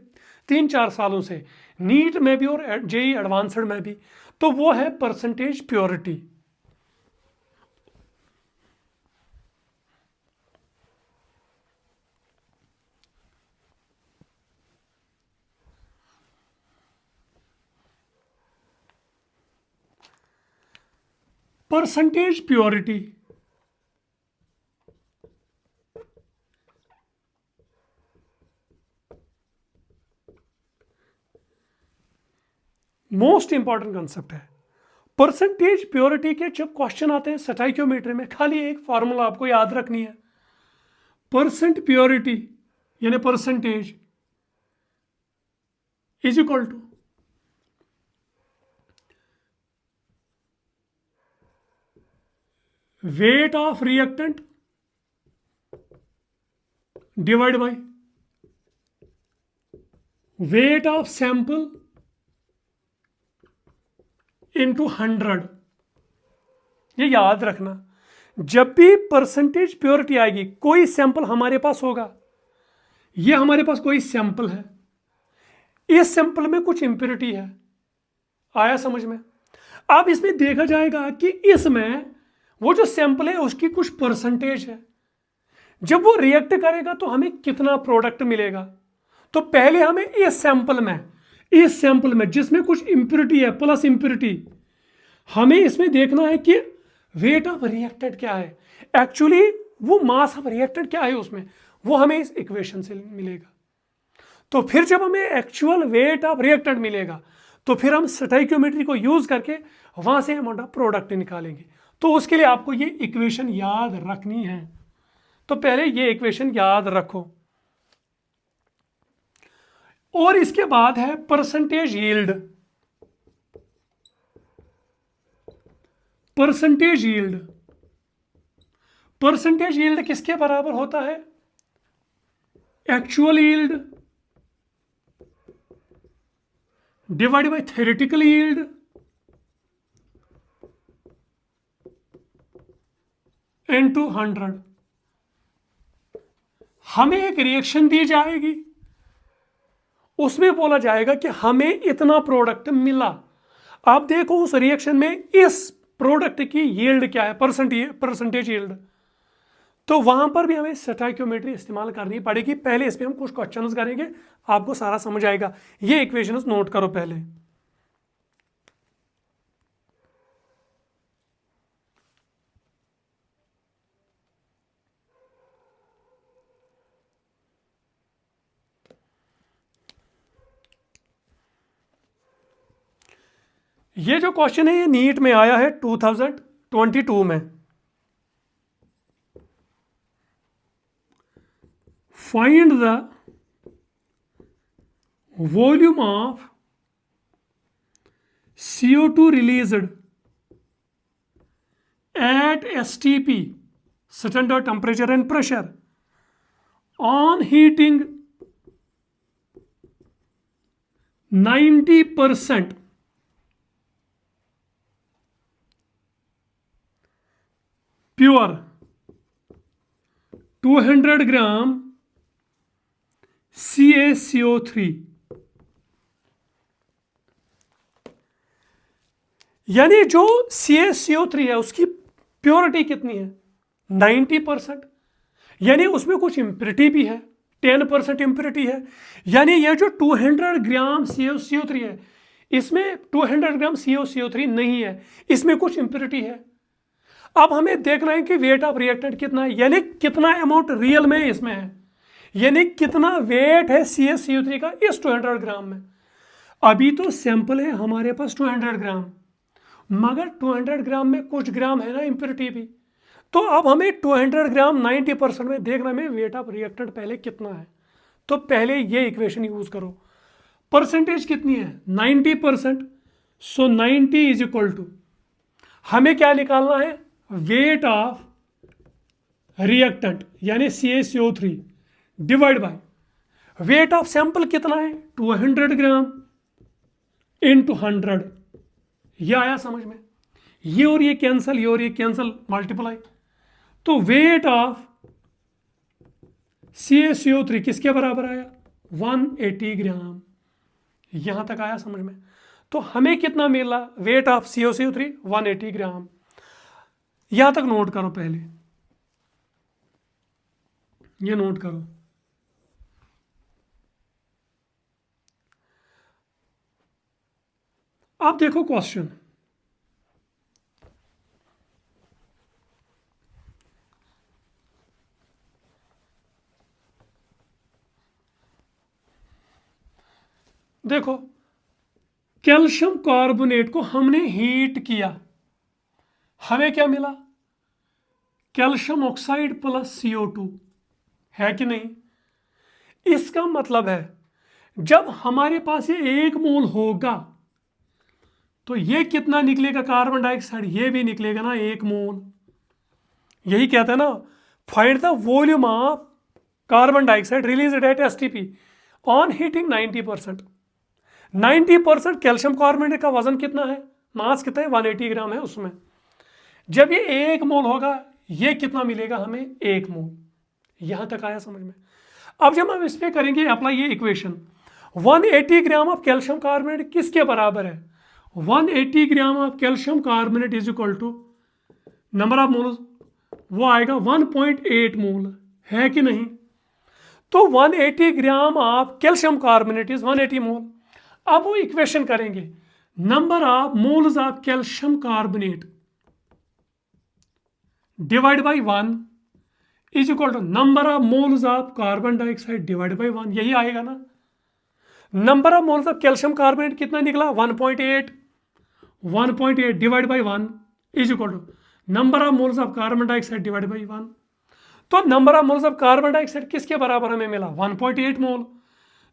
Speaker 1: 3-4 सालों से, नीट में भी और जेई एडवांस्ड में भी, तो वो है percentage purity. Percentage purity most important concept है। परसेंटेज प्योरिटी के जब क्वेश्चन आते हैं स्टोइकियोमेट्री में, खाली एक फॉर्मूला आपको याद रखनी है। परसेंट प्योरिटी यानी percentage is equal to weight of reactant divide by weight of sample into 100। ये याद रखना, जब भी परसेंटेज प्योरिटी आएगी, कोई सैंपल हमारे पास होगा, ये हमारे पास कोई सैंपल है, इस सैंपल में कुछ इंप्योरिटी है, आया समझ में। अब इसमें देखा जाएगा कि इसमें वो जो सैंपल है उसकी कुछ परसेंटेज है, जब वो रिएक्ट करेगा तो हमें कितना प्रोडक्ट मिलेगा। तो पहले हमें इस सैंपल में जिसमें कुछ इंप्योरिटी है प्लस इंप्योरिटी, हमें इसमें देखना है कि वेट ऑफ रिएक्टेंट क्या है, एक्चुअली वो मास ऑफ रिएक्टेंट क्या है उसमें, वो हमें इस इक्वेशन से मिलेगा। तो फिर जब हमें एक्चुअल वेट ऑफ रिएक्टेंट मिलेगा तो फिर हम स्टोइकियोमेट्री को यूज करके वहां से अमाउंट ऑफ प्रोडक्ट निकालेंगे। तो उसके लिए आपको ये इक्वेशन याद रखनी है। तो पहले ये इक्वेशन याद रखो, और इसके बाद है परसेंटेज यील्ड। परसेंटेज यील्ड किसके बराबर होता है, actual yield divide by theoretical yield into 100। हमें एक रिएक्शन दी जाएगी, उसमें बोला जाएगा कि हमें इतना प्रोडक्ट मिला। आप देखो उस रिएक्शन में इस प्रोडक्ट की यील्ड क्या है, परसेंटेज यील्ड। तो वहां पर भी हमें स्टोइकियोमेट्री इस्तेमाल करनी पड़ेगी। पहले इस पे हम कुछ क्वेश्चंस करेंगे, आपको सारा समझ आएगा। ये इक्वेशंस नोट करो पहले। ये जो क्वेश्चन है ये नीट में आया है 2022 में। Find the volume of CO2 released at STP, standard temperature and pressure, on heating 90% pure 200 gram CaCO3। यानी जो CaCO3 है उसकी प्योरिटी कितनी है, 90%। यानी उसमें कुछ इंप्योरिटी भी है, 10% इंप्योरिटी है। यानी ये जो 200 ग्राम CaCO3 है, इसमें 200 ग्राम CaCO3 नहीं है, इसमें कुछ इंप्योरिटी है। अब हमें देखना है कि वेट ऑफ रिएक्टेंट कितना है, यानी कितना अमाउंट रियल में इसमें है, यानी कितना वेट है CaCO3 का इस 200 ग्राम में। अभी तो सैंपल है हमारे पास 200 ग्राम, मगर 200 ग्राम में कुछ ग्राम है ना इंप्योरिटी भी। तो अब हमें 200 ग्राम 90% में देखना में वेट ऑफ रिएक्टेंट पहले कितना है। तो पहले ये इक्वेशन यूज करो। परसेंटेज कितनी है, 90%। सो 90 इज इक्वल टू, हमें क्या निकालना है, वेट ऑफ रिएक्टेंट यानी CaCO3 divide by weight of sample कितना है 200 ग्राम इंटू 100। ये आया समझ में, ये और ये कैंसल, ये और ये कैंसल, मल्टीप्लाई। तो वेट ऑफ CaCO3 किसके बराबर आया, 180 ग्राम। यहां तक आया समझ में। तो हमें कितना मिला, वेट ऑफ CaCO3 180 ग्राम। यहां तक नोट करो पहले, ये नोट करो। आप देखो क्वेश्चन, देखो कैल्शियम कार्बोनेट को हमने हीट किया, हमें क्या मिला, कैल्शियम ऑक्साइड प्लस CO2, है कि नहीं। इसका मतलब है जब हमारे पास ये 1 मोल होगा तो ये कितना निकलेगा कार्बन डाइऑक्साइड, ये भी निकलेगा ना 1 मोल। यही कहते हैं ना, find the volume of carbon dioxide released at STP on heating 90%। 90% calcium carbonate का वजन कितना है, मास कितना है 180 ग्राम है उसमें। जब ये 1 मोल होगा ये कितना मिलेगा हमें 1 मोल। यहां तक आया समझ में। अब जब हम इस पे करेंगे अप्लाई ये equation, 180 gram of calcium carbonate किसके बराबर है? 180 gram of calcium carbonate is equal to number of moles, वो आएगा 1.8 मोल, है कि नहीं? तो 180 gram of calcium carbonate is 180 mole. अब वो इक्वेशन करेंगे, number of moles of calcium carbonate divide by 1 is equal to number of moles of carbon dioxide divide by 1, यही आएगा ना। Number of moles of calcium carbonate कितना निकला 1.8 divide by 1 is equal to number of moles of carbon dioxide divide by 1। तो number of moles of carbon dioxide किसके बराबर हमें मिला 1.8 मोल।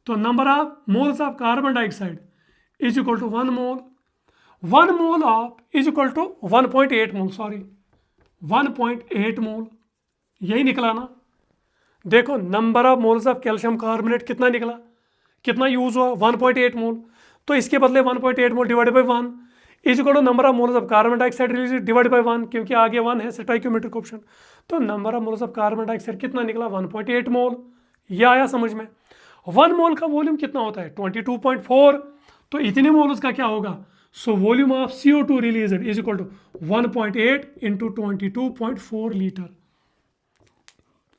Speaker 1: तो number of moles of carbon dioxide is equal to 1 mole. 1 mole of is equal to 1.8 mole, sorry 1.8 mole, यही निकला ना। देखो number of moles of calcium carbonate कितना निकला, कितना यूज हुआ 1.8 मोल। तो इसके बदले 1.8 mole divide by 1 is equal to number of moles of carbon dioxide release divide by 1, क्योंकि आगे 1 है स्टोइकियोमेट्रिक ऑप्शन। तो number of moles of carbon dioxide कितना निकला 1.8 मोल। यह आया समझ में। 1 मोल का वॉल्यूम कितना होता है 22.4, तो इतने मोल उसका क्या होगा। So volume of CO2 release is equal to 1.8 into 22.4 litre.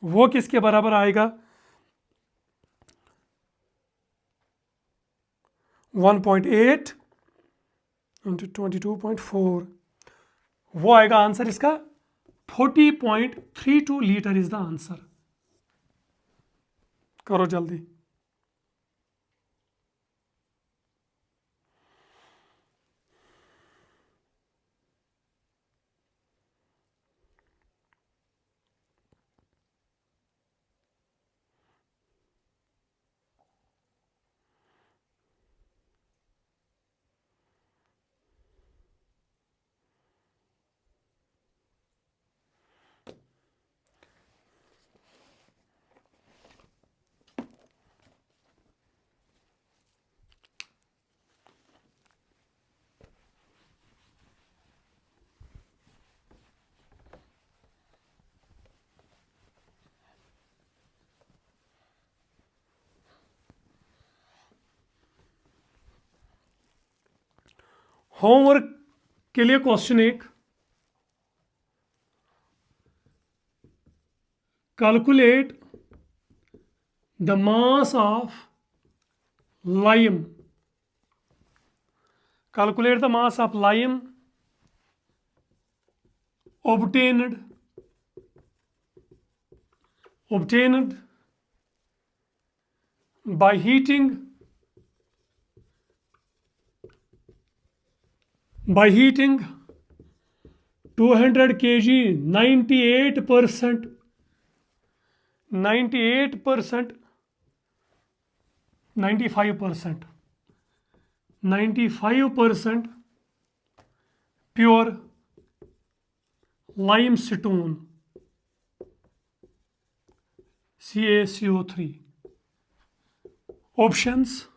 Speaker 1: वो किसके बराबर आएगा 1.8 इंटू 22.4, वो आएगा आंसर इसका 40.32 लीटर इज द आंसर। करो जल्दी। होमवर्क के लिए question 1, calculate the mass of lime, calculate the mass of lime obtained by heating 200 kg 98% 95% pure limestone CaCO3। Options: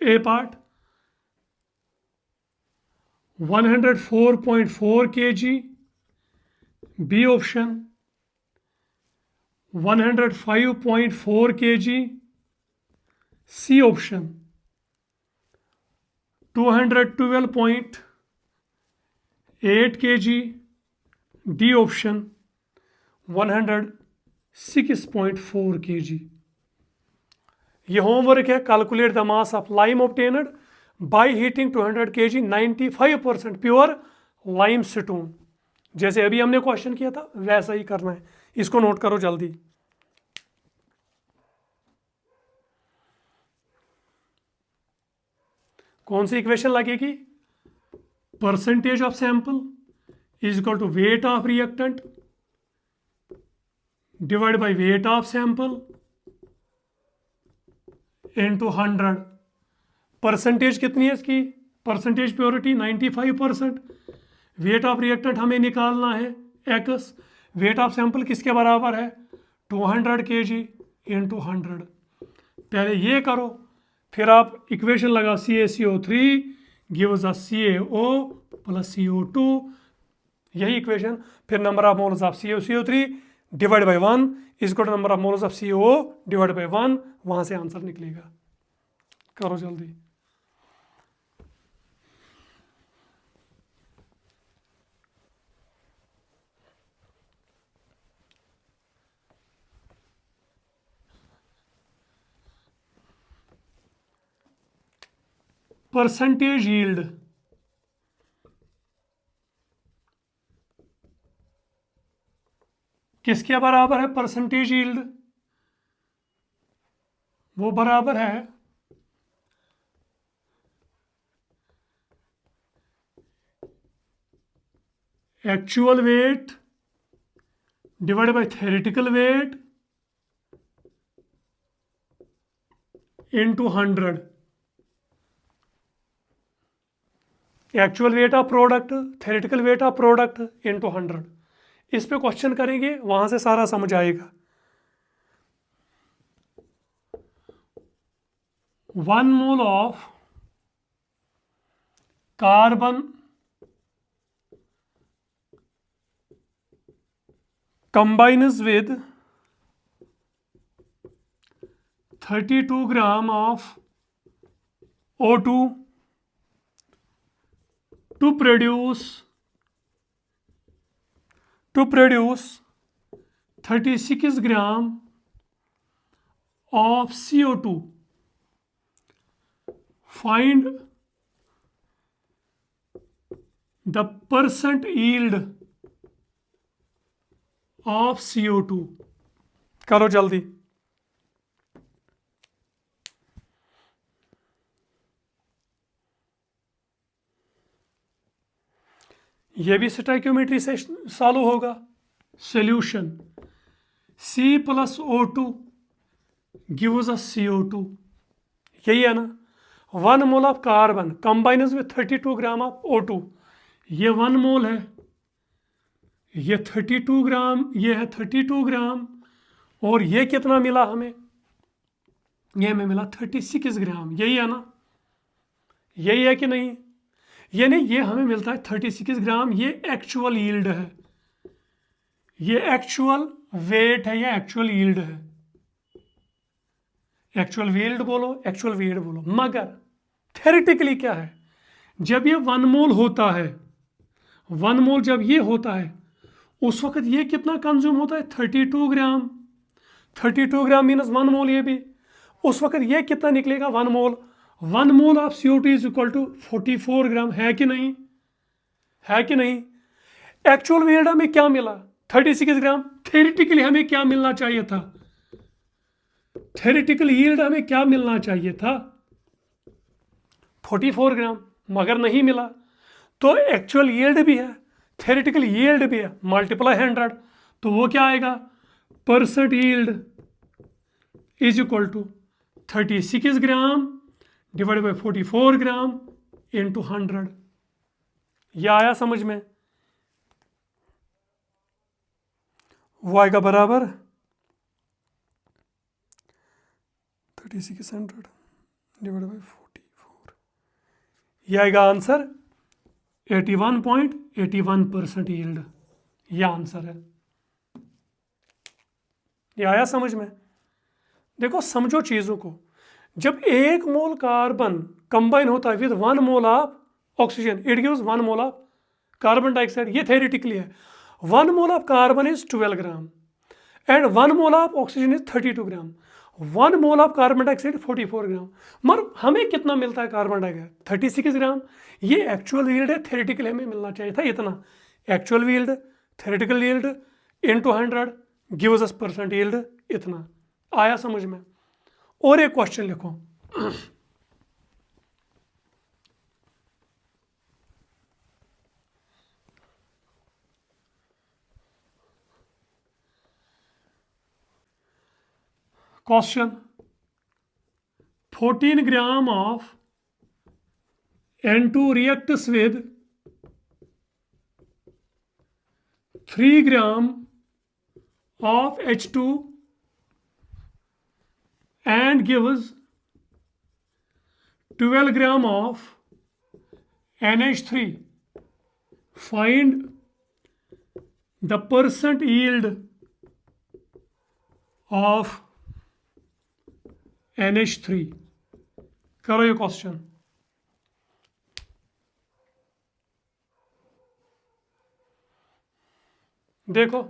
Speaker 1: A part 104.4 kg, B option 105.4 kg, C option 212.8 kg, D option 106.4 kg। ये homework है, calculate the mass of lime obtained by heating 200 kg 95% pure limestone. जैसे अभी हमने question किया था वैसा ही करना है, इसको नोट करो जल्दी। कौन सी इक्वेशन लगेगी, percentage of sample is equal to weight of reactant divide by weight of sample into 100। Percentage कितनी है इसकी, percentage purity 95%। Weight of reactant हमें निकालना है x, वेट ऑफ सैंपल किसके बराबर है 200 kg इंटू 100। पहले ये करो, फिर आप इक्वेशन लगा CaCO3 gives us CaO plus CO2, यही इक्वेशन। फिर number of moles of CO3 divide by 1 is equal to number of moles of CaO divide by 1, वहां से आंसर निकलेगा। करो जल्दी। परसेंटेज यील्ड किसके बराबर है? परसेंटेज यील्ड वो बराबर है actual weight divide by theoretical weight into 100। Actual weight of product, theoretical weight of product into 100। इस पे क्वेश्चन करेंगे, वहां से सारा समझ आएगा। 1 mole of carbon combines with 32 gram of O2 to produce 36 gram of CO2. Find the percent yield of CO2। करो जल्दी। ये भी स्टोइकियोमेट्री से सॉल्व होगा। Solution C plus O2 gives us CO2, यही है ना। 1 mole of carbon combines with 32 gram of O2, ये 1 मोल है, ये 32 ग्राम, ये है 32 ग्राम, और ये कितना मिला हमें? ये हमें मिला 36 ग्राम, यही है ना, यही है कि नहीं? ये नहीं, ये हमें मिलता है 36 ग्राम, ये एक्चुअल यील्ड है, ये एक्चुअल वेट है, ये एक्चुअल यील्ड है। एक्चुअल यील्ड बोलो, एक्चुअल वेट बोलो। मगर थ्योरेटिकली क्या है, जब ये 1 मोल होता है, 1 मोल जब ये होता है, उस वक्त ये कितना कंज्यूम होता है? 32 ग्राम। 32 ग्राम मीनस 1 मोल, ये भी उस वक्त ये कितना निकलेगा? 1 mole. 1 mole of CO2 is equal to 44 gram, है कि नहीं? है कि नहीं? एक्चुअल वेट हमें क्या मिला? 36 ग्राम। थ्योरेटिकली हमें क्या मिलना चाहिए था? थ्योरेटिकल यील्ड हमें क्या मिलना चाहिए था? 44 ग्राम, मगर नहीं मिला। तो एक्चुअल यील्ड भी है, थ्योरेटिकल यील्ड भी है, मल्टीप्लाई 100, तो वो क्या आएगा? Percent yield is equal to 36 gram divide by 44 gram into 100। यह आया समझ में? वो आएगा बराबर 3600 डिवाइड बाई 44, यह आएगा आंसर 81.81% यील्ड। यह आंसर है। ये आया समझ में? देखो समझो चीज़ों को। जब 1 मोल कार्बन कंबाइन होता है with 1 mole of oxygen, it gives 1 mole of carbon dioxide. ये थ्योरेटिकली है। 1 mole of carbon is 12 gram and 1 mole of oxygen is 32 gram. 1 mole of carbon dioxide 44 ग्राम। मगर हमें कितना मिलता है कार्बन डाइऑक्साइड? 36 ग्राम। ये एक्चुअल यील्ड है, थ्योरेटिकली हमें मिलना चाहिए था इतना। Actual yield, theoretical yield into 100 gives us percent yield इतना। आया समझ में? और एक क्वेश्चन लिखो। Question 14 gram of N2 reacts with 3 gram of H2 and gives 12 gram of NH3, find the percent yield of NH3। करो ये क्वेश्चन। देखो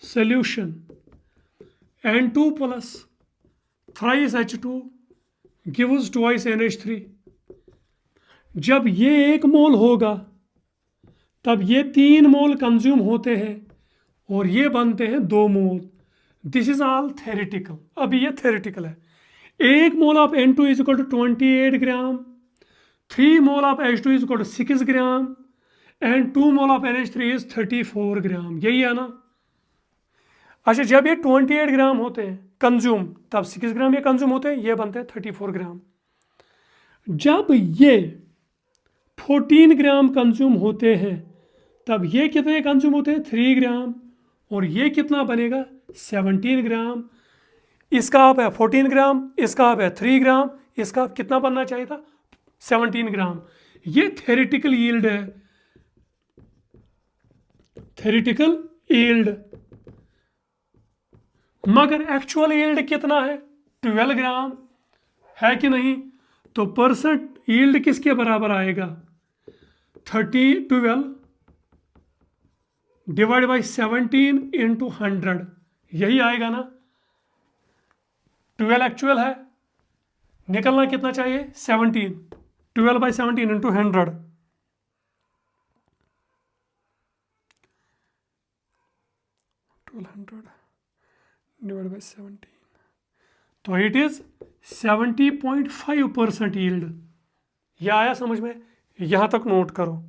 Speaker 1: solution, N2 plus thrice H2 gives twice NH3। जब ये 1 मोल होगा तब ये 3 मोल कंज्यूम होते हैं और ये बनते हैं 2 mole. This is all theoretical. अभी ये थेरेटिकल है। 1 mole of N2 is equal to 28 gram, 3 mole of H2 is equal to 6 gram and 2 mole of NH3 is 34 gram. यही है ना। अच्छा, जब ये 28 ग्राम होते हैं कंज्यूम तब 6 ग्राम ये कंज्यूम होते हैं, ये बनते हैं 34 ग्राम। जब ये 14 ग्राम कंज्यूम होते हैं तब ये कितने कंज्यूम होते हैं 3 ग्राम और ये कितना बनेगा 17 ग्राम। इसका आप है 14 ग्राम, इसका आप है 3 ग्राम, इसका आप कितना बनना चाहिए था 17 ग्राम। ये थेरेटिकल यील्ड है, थेरेटिकल यील्ड। मगर एक्चुअल यील्ड कितना है 12 ग्राम है कि नहीं। तो परसेंट यील्ड किसके बराबर आएगा 12 डिवाइड बाई 17 इंटू 100, यही आएगा ना। 12 एक्चुअल है, निकलना कितना चाहिए 17। 12 बाई 17 इंटू 100, डिवाइड बाई 17, तो इट इज 70.5% यील्ड। यह आया समझ में, यहां तक नोट करो।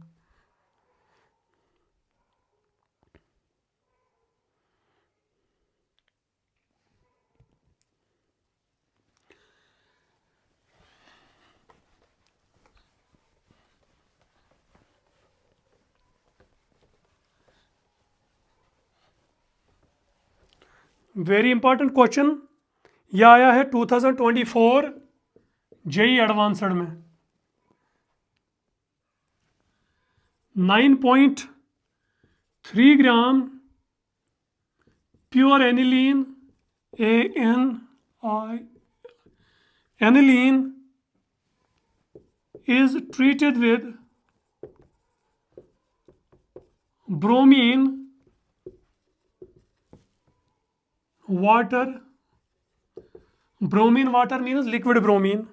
Speaker 1: वेरी इंपॉर्टेंट क्वेश्चन, यह आया है 2024 जेई एडवांस्ड में। 9.3 gram pure aniline aniline is treated with bromine water. Bromine water means liquid bromine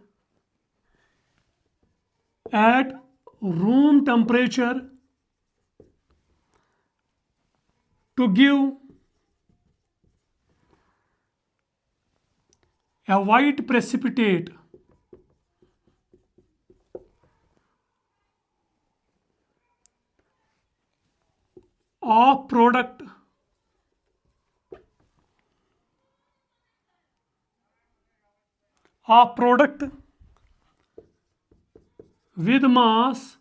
Speaker 1: at room temperature to give a white precipitate of product with mass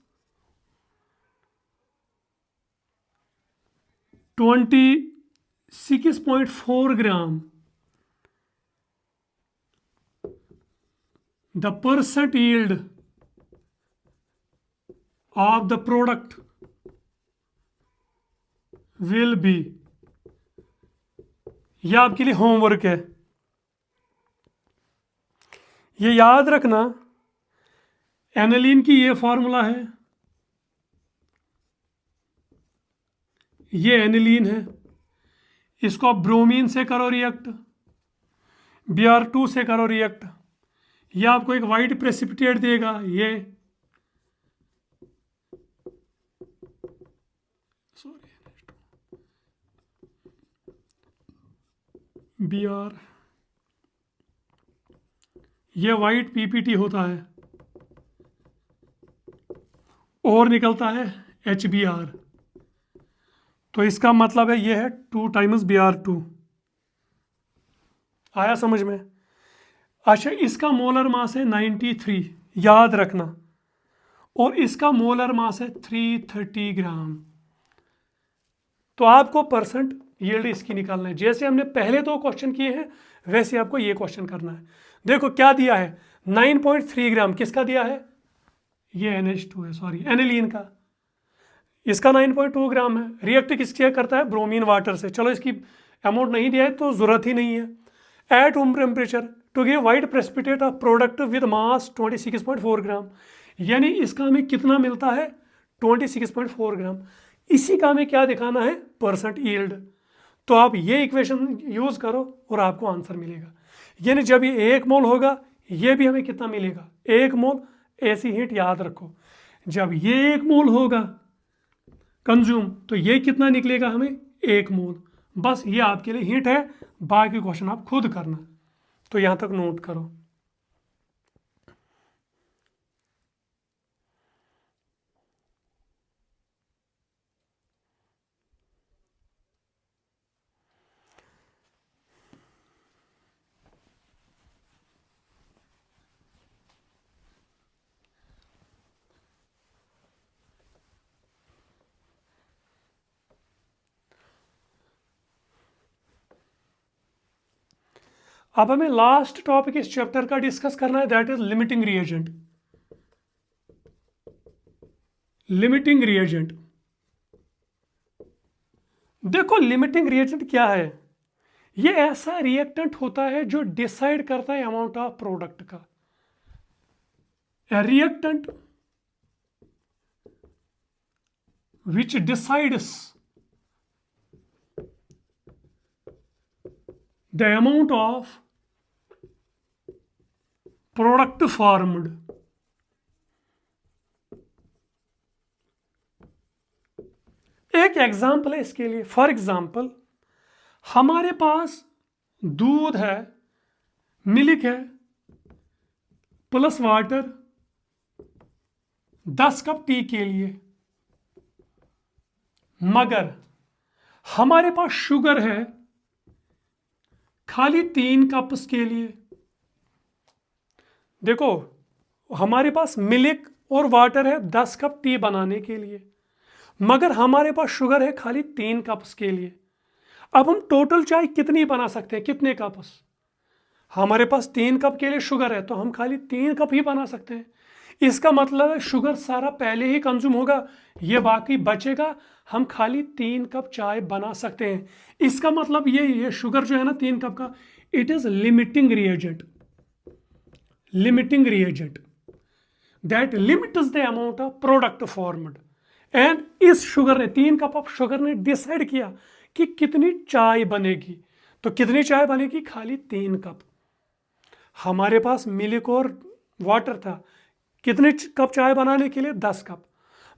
Speaker 1: 26.4 gram. The percent yield of the product will be, यह आपके लिए homework है। ये याद रखना, aniline की ये formula है, ये एनिलीन है, इसको आप ब्रोमीन से करो रिएक्ट, Br2 से करो रिएक्ट, ये आपको एक वाइट प्रेसिपिटेट देगा। ये Br, ये वाइट पीपीटी होता है और निकलता है HBr। तो इसका मतलब है ये है 2 टाइम्स Br2। आया समझ में। अच्छा, इसका मोलर मास है 93, याद रखना, और इसका मोलर मास है 330 ग्राम। तो आपको परसेंट यील्ड इसकी निकालना है। जैसे हमने पहले 2 क्वेश्चन किए हैं वैसे आपको ये क्वेश्चन करना है। देखो क्या दिया है 9.3 ग्राम, किसका दिया है ये NH2 है, सॉरी एनिलीन का, इसका 9.2 ग्राम है। रिएक्ट किससे करता है? ब्रोमीन वाटर से। चलो इसकी अमाउंट नहीं दिया है तो जरूरत ही नहीं है। At room temperature to give white precipitate of product with mass 26.4 gram, यानी इसका हमें कितना मिलता है? 26.4 ग्राम। इसी का हमें क्या दिखाना है? Percent yield. तो आप ये इक्वेशन यूज करो और आपको आंसर मिलेगा। यानी जब ये 1 मोल होगा, ये भी हमें कितना मिलेगा? 1 मोल। ऐसी हीट याद रखो, जब ये 1 मोल होगा कंज्यूम, तो ये कितना निकलेगा हमें? 1 मोल। बस ये आपके लिए हीट है, बाकी क्वेश्चन आप खुद करना। तो यहां तक नोट करो। अब हमें लास्ट टॉपिक इस चैप्टर का डिस्कस करना है, that is limiting reagent. Limiting reagent, देखो लिमिटिंग रिएजेंट क्या है? ये ऐसा रिएक्टेंट होता है जो डिसाइड करता है अमाउंट ऑफ प्रोडक्ट का। Reactant which decides the amount of product formed. एक एग्जाम्पल है इसके लिए। फॉर एग्जाम्पल, हमारे पास दूध है, मिल्क है, प्लस वाटर 10 कप टी के लिए, मगर हमारे पास शुगर है खाली 3 कप्स के लिए। देखो हमारे पास मिल्क और वाटर है 10 कप टी बनाने के लिए, मगर हमारे पास शुगर है खाली 3 कप्स के लिए। अब हम टोटल चाय कितनी बना सकते हैं? कितने कप्स? हमारे पास 3 कप के लिए शुगर है तो हम खाली 3 कप ही बना सकते हैं। इसका मतलब है शुगर सारा पहले ही कंज्यूम होगा, ये बाकी बचेगा, हम खाली 3 कप चाय बना सकते हैं। इसका मतलब ये शुगर जो है ना 3 कप का, it is limiting reagent. Limiting reagent that limits the amount of product formed. And इस शुगर ने, 3 कप ऑफ शुगर ने डिसाइड किया कि कितनी चाय बनेगी। तो कितनी चाय बनेगी? खाली 3 कप। हमारे पास मिल्क और वाटर था, कितने कप चाय बनाने के लिए? 10 कप।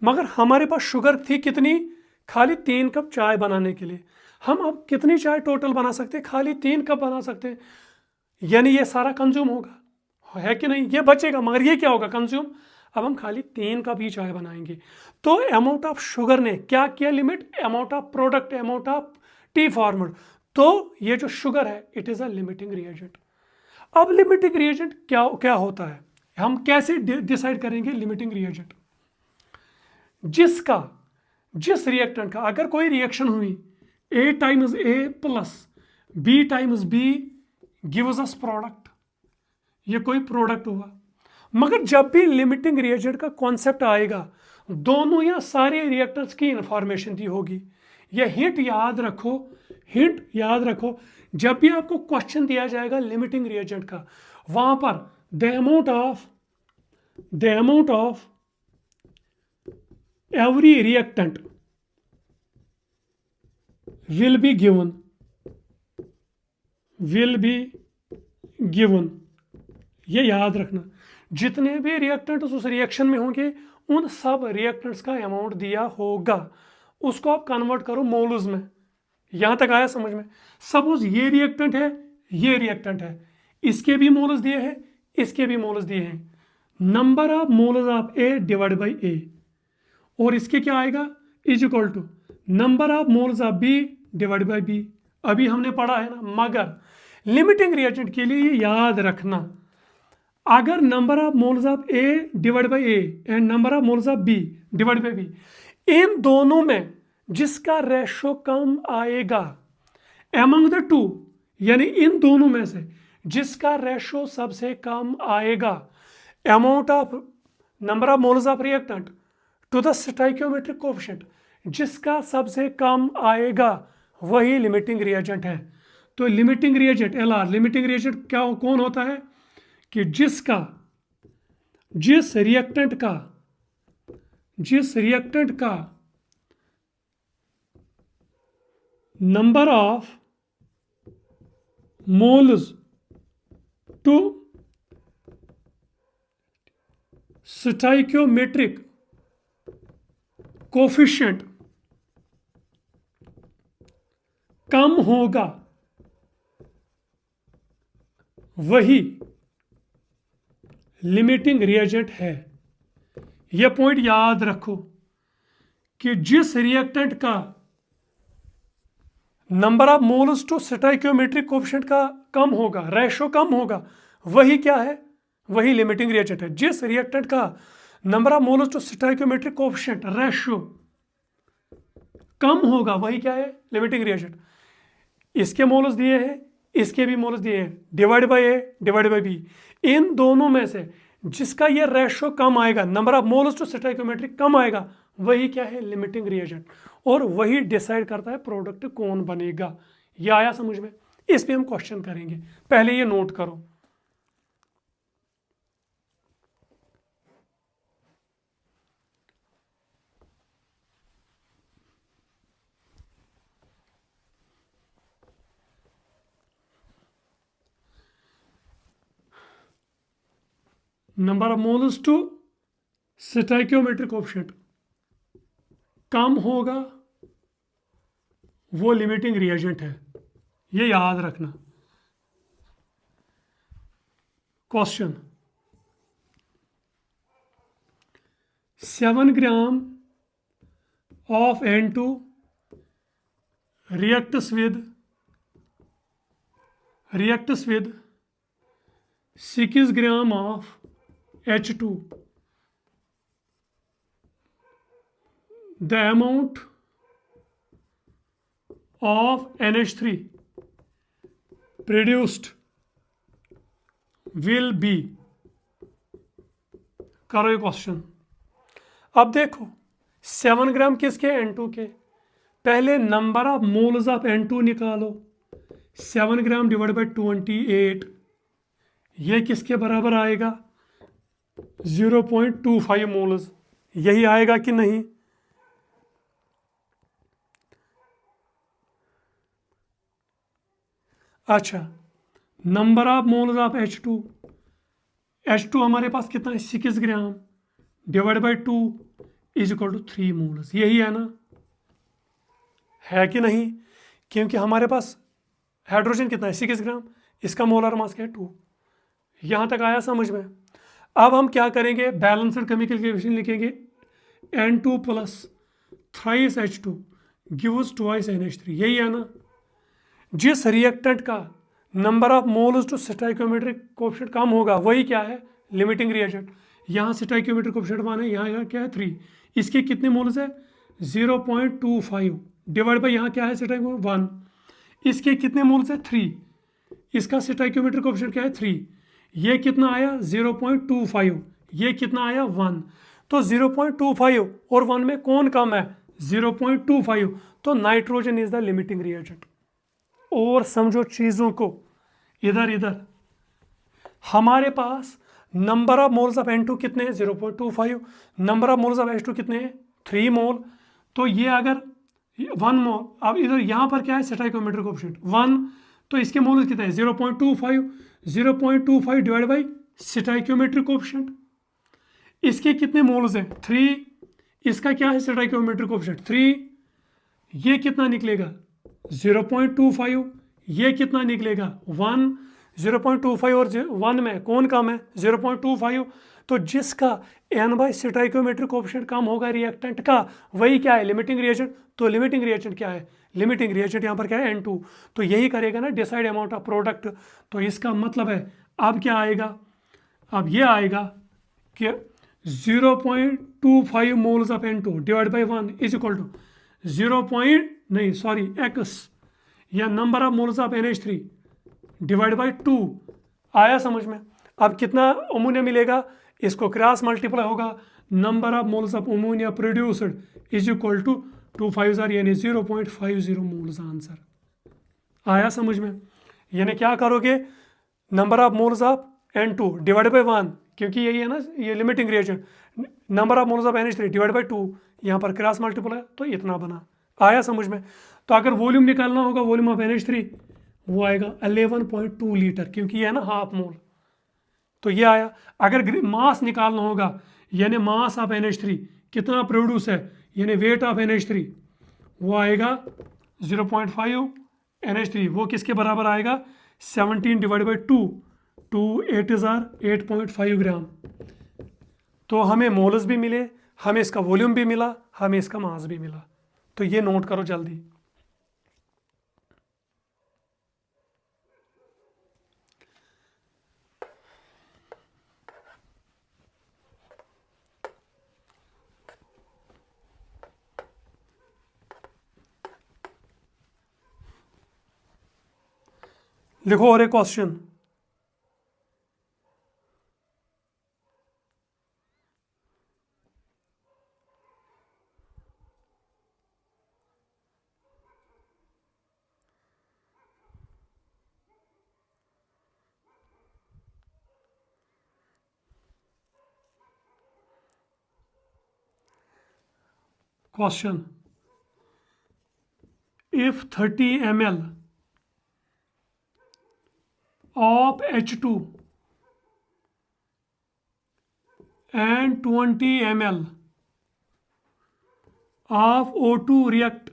Speaker 1: मगर हमारे पास शुगर थी कितनी? खाली 3 कप चाय बनाने के लिए। हम अब कितनी चाय टोटल बना सकते हैं? खाली 3 कप बना सकते हैं। यानी ये सारा कंज्यूम होगा, है कि नहीं? ये बचेगा, मगर ये क्या होगा? कंज्यूम। अब हम खाली 3 कप ही चाय बनाएंगे। तो अमाउंट ऑफ शुगर ने क्या किया? Limit amount of product, amount of T formed. तो ये जो शुगर है it is a limiting reagent. अब लिमिटिंग रिएजेंट क्या क्या होता है? हम कैसे डिसाइड करेंगे लिमिटिंग रिएजेंट? जिस रिएक्टेंट का अगर कोई रिएक्शन हुई, A times A plus B times B gives us product, ये कोई प्रोडक्ट हुआ। मगर जब भी लिमिटिंग रिएजेंट का कॉन्सेप्ट आएगा, दोनों या सारे रिएक्टर्स की इंफॉर्मेशन दी होगी। यह हिंट याद रखो, हिंट याद रखो। जब भी आपको क्वेश्चन दिया जाएगा लिमिटिंग रिएजेंट का, वहां पर the amount of every reactant will be given। ये याद रखना, जितने भी रिएक्टेंट उस रिएक्शन में होंगे उन सब रिएक्टेंट्स का अमाउंट दिया होगा। उसको आप कन्वर्ट करो मोल्स में। यहां तक आया समझ में? सपोज ये रिएक्टेंट है, ये रिएक्टेंट है, इसके भी मोल्स दिए हैं, इसके भी मोल्स दिए हैं। Number of moles of A divide by A, और इसके क्या आएगा? Is equal to number of moles of B divide by B. अभी हमने पढ़ा है ना। मगर लिमिटिंग रिएजेंट के लिए याद रखना, अगर number of moles of A divide by A and number of moles of B divide by B, इन दोनों में जिसका रेशो कम आएगा एमंग द टू, यानी इन दोनों में से जिसका रेशो सबसे कम आएगा, amount of number of moles of reactant to the stoichiometric coefficient, जिसका सबसे कम आएगा वही लिमिटिंग रिएजेंट है। तो limiting reagent LR, limiting reagent क्या कौन होता है कि जिस रिएक्टेंट का number of moles to stoichiometric coefficient कम होगा वही लिमिटिंग रिएजेंट है। यह पॉइंट याद रखो कि जिस रिएक्टेंट का number of moles to stoichiometric coefficient का कम होगा, रेशो कम होगा, वही क्या है, वही लिमिटिंग रिएजेंट है। जिस रिएक्टेंट का number of moles to stoichiometric coefficient ratio कम होगा वही क्या है, लिमिटिंग रिएजेंट। इसके मोल्स दिए हैं, इसके भी मोल्स दिए हैं, divide by A divide by B, इन दोनों में से जिसका ये रेशो कम आएगा, number of moles to stoichiometric कम आएगा, वही क्या है, लिमिटिंग रिएजेंट, और वही डिसाइड करता है प्रोडक्ट कौन बनेगा। ये आया समझ में? इस पे हम क्वेश्चन करेंगे, पहले ये नोट करो। Number of moles to stoichiometric coefficient कम होगा वो लिमिटिंग रिएजेंट है, ये याद रखना। Question, 7 gram of N2 reacts with 6 gram of H2. The amount of NH3 produced will be, करो ये क्वेश्चन। अब देखो 7 ग्राम किसके, N2 के। पहले number of moles of N2 निकालो, 7 ग्राम डिवाइड बाई 28, ये किसके बराबर आएगा, 0.25 मोल्स, यही आएगा कि नहीं। अच्छा, number of moles of H2 हमारे पास कितना है, 6 gram divide by 2 is equal to 3 moles, यही है ना, है कि नहीं, क्योंकि हमारे पास हाइड्रोजन कितना है, 6 ग्राम, इसका मोलर मास क्या है, 2। यहाँ तक आया समझ में? अब हम क्या करेंगे, बैलेंस्ड केमिकल इक्वेशन लिखेंगे, N2 plus thrice H2 gives twice NH3, यही है ना। जिस रिएक्टेंट का number of moles to stoichiometric coefficient कम होगा वही क्या है, लिमिटिंग रिएजेंट। यहाँ स्टोइकियोमेट्रिक कोएफिशिएंट 1 है, यहाँ क्या है 3, इसके कितने मोल्स है 0.25 डिवाइड बाई यहाँ क्या है स्टोइकियोमेट्रिक 1, इसके कितने मोल्स है 3, इसका स्टोइकियोमेट्रिक कोएफिशिएंट क्या है 3, ये कितना आया 0.25, ये कितना आया 1, तो 0.25 और 1 में कौन कम है 0.25, तो nitrogen is the limiting reagent. और समझो चीज़ों को, इधर हमारे पास number of moles of N2 कितने हैं 0.25, number of moles of H2 कितने हैं 3 मोल, तो ये अगर 1 मोल, अब इधर यहाँ पर क्या है स्टोइकियोमेट्रिक कोएफिशिएंट 1, तो इसके मोल्स कितने हैं 0.25 डिवाइड बाई स्टोइकियोमेट्रिक कोएफिशिएंट, इसके कितने मोल्स हैं 3, इसका क्या है स्टोइकियोमेट्रिक कोएफिशिएंट 3, ये कितना निकलेगा 0.25, ये कितना निकलेगा 1, 0.25 और 1 में कौन कम है 0.25, तो जिसका n बाई स्टोइकियोमेट्रिक कोएफिशिएंट कम होगा रिएक्टेंट का, वही क्या है लिमिटिंग रिएजेंट। तो लिमिटिंग रिएजेंट क्या है, लिमिटिंग रिएजेंट यहाँ पर क्या है N2, तो यही करेगा ना डिसाइड अमाउंट ऑफ प्रोडक्ट। तो इसका मतलब है अब क्या आएगा, अब ये आएगा कि 0.25 moles of N2 divide by 1 is equal to x या number of moles of NH3 divide by 2, आया समझ में। अब कितना अमोनिया मिलेगा, इसको क्रॉस मल्टीप्लाई होगा, number of moles of ammonia produced is equal to 2 5 यानी 0.50 मोल्स आंसर। आया समझ में? यानी क्या करोगे, number of moles of N2 divide by 1, क्योंकि यही है ना ये limiting reagent, number of moles of NH3 divide by 2, यहाँ पर क्रॉस मल्टीप्लाई तो इतना बना। आया समझ में? तो अगर वॉल्यूम निकालना होगा वॉल्यूम ऑफ NH3 वो आएगा 11.2 लीटर, क्योंकि ये है ना हाफ मोल, तो ये आया। अगर मास निकालना होगा यानी मास ऑफ NH3 कितना प्रोड्यूस है यानी वेट ऑफ NH3 वो आएगा 0.5 NH3, वो किसके बराबर आएगा 17 डिवाइड बाई 2 टू 8,008.5 ग्राम। तो हमें मोल्स भी मिले, हमें इसका वॉल्यूम भी मिला, हमें इसका मास भी मिला। तो ये नोट करो जल्दी। लिखो और एक question. Question: if 30 ml of H2 and 20 ml of O2 react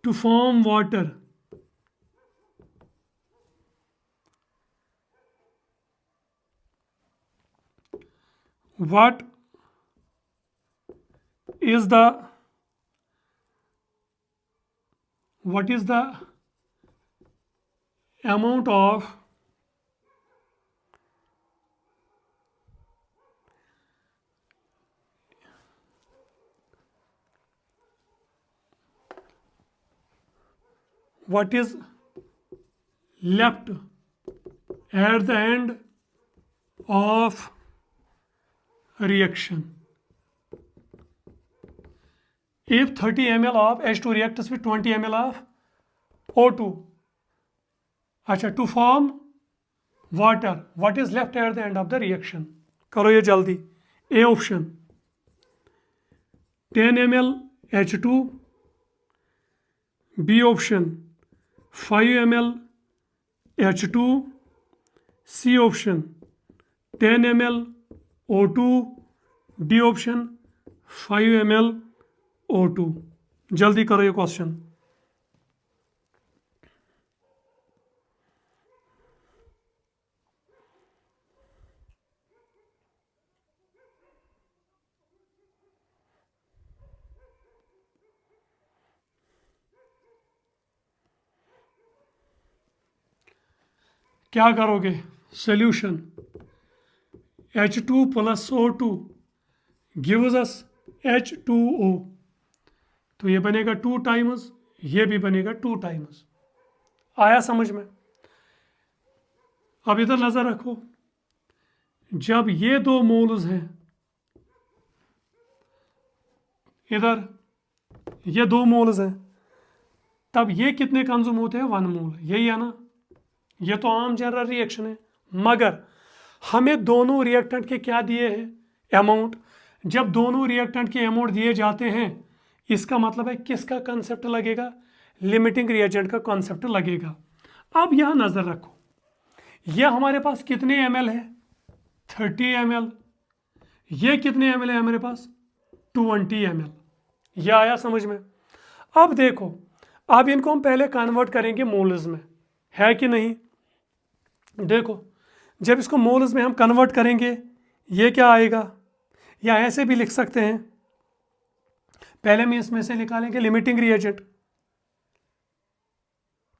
Speaker 1: to form water, what is the amount of what is left at the end of reaction if 30 ml of H2 reacts with 20 ml of O2, अच्छा, to form water, what is left at the end of the reaction? करो ये जल्दी। A option 10 ml H2, B option 5 ml H2, C option 10 ml O2, D option 5 ml O2। जल्दी करो ये question. क्या करोगे? Solution H2 plus O2 gives us H2O, तो ये बनेगा 2 टाइम्स, ये भी बनेगा 2 टाइम्स। आया समझ में? अब इधर नजर रखो, जब ये 2 मोल्स हैं, इधर ये 2 मोल्स हैं, तब ये कितने कंज्यूम होते हैं? 1 मोल। यही है ना? ये तो आम जनरल रिएक्शन है, मगर हमें दोनों रिएक्टेंट के क्या दिए हैं? अमाउंट। जब दोनों रिएक्टेंट के अमाउंट दिए जाते हैं, इसका मतलब है किसका कंसेप्ट लगेगा? लिमिटिंग रिएजेंट का कंसेप्ट लगेगा। अब यहां नजर रखो, यह हमारे पास कितने ml है? 30 ml। ये कितने ml है हमारे पास? 20 ml। यह आया समझ में? अब देखो, अब इनको हम पहले कन्वर्ट करेंगे मोल्स में, है कि नहीं? देखो, जब इसको मोल्स में हम कन्वर्ट करेंगे, ये क्या आएगा? या ऐसे भी लिख सकते हैं, पहले हम इसमें से निकालेंगे limiting reagent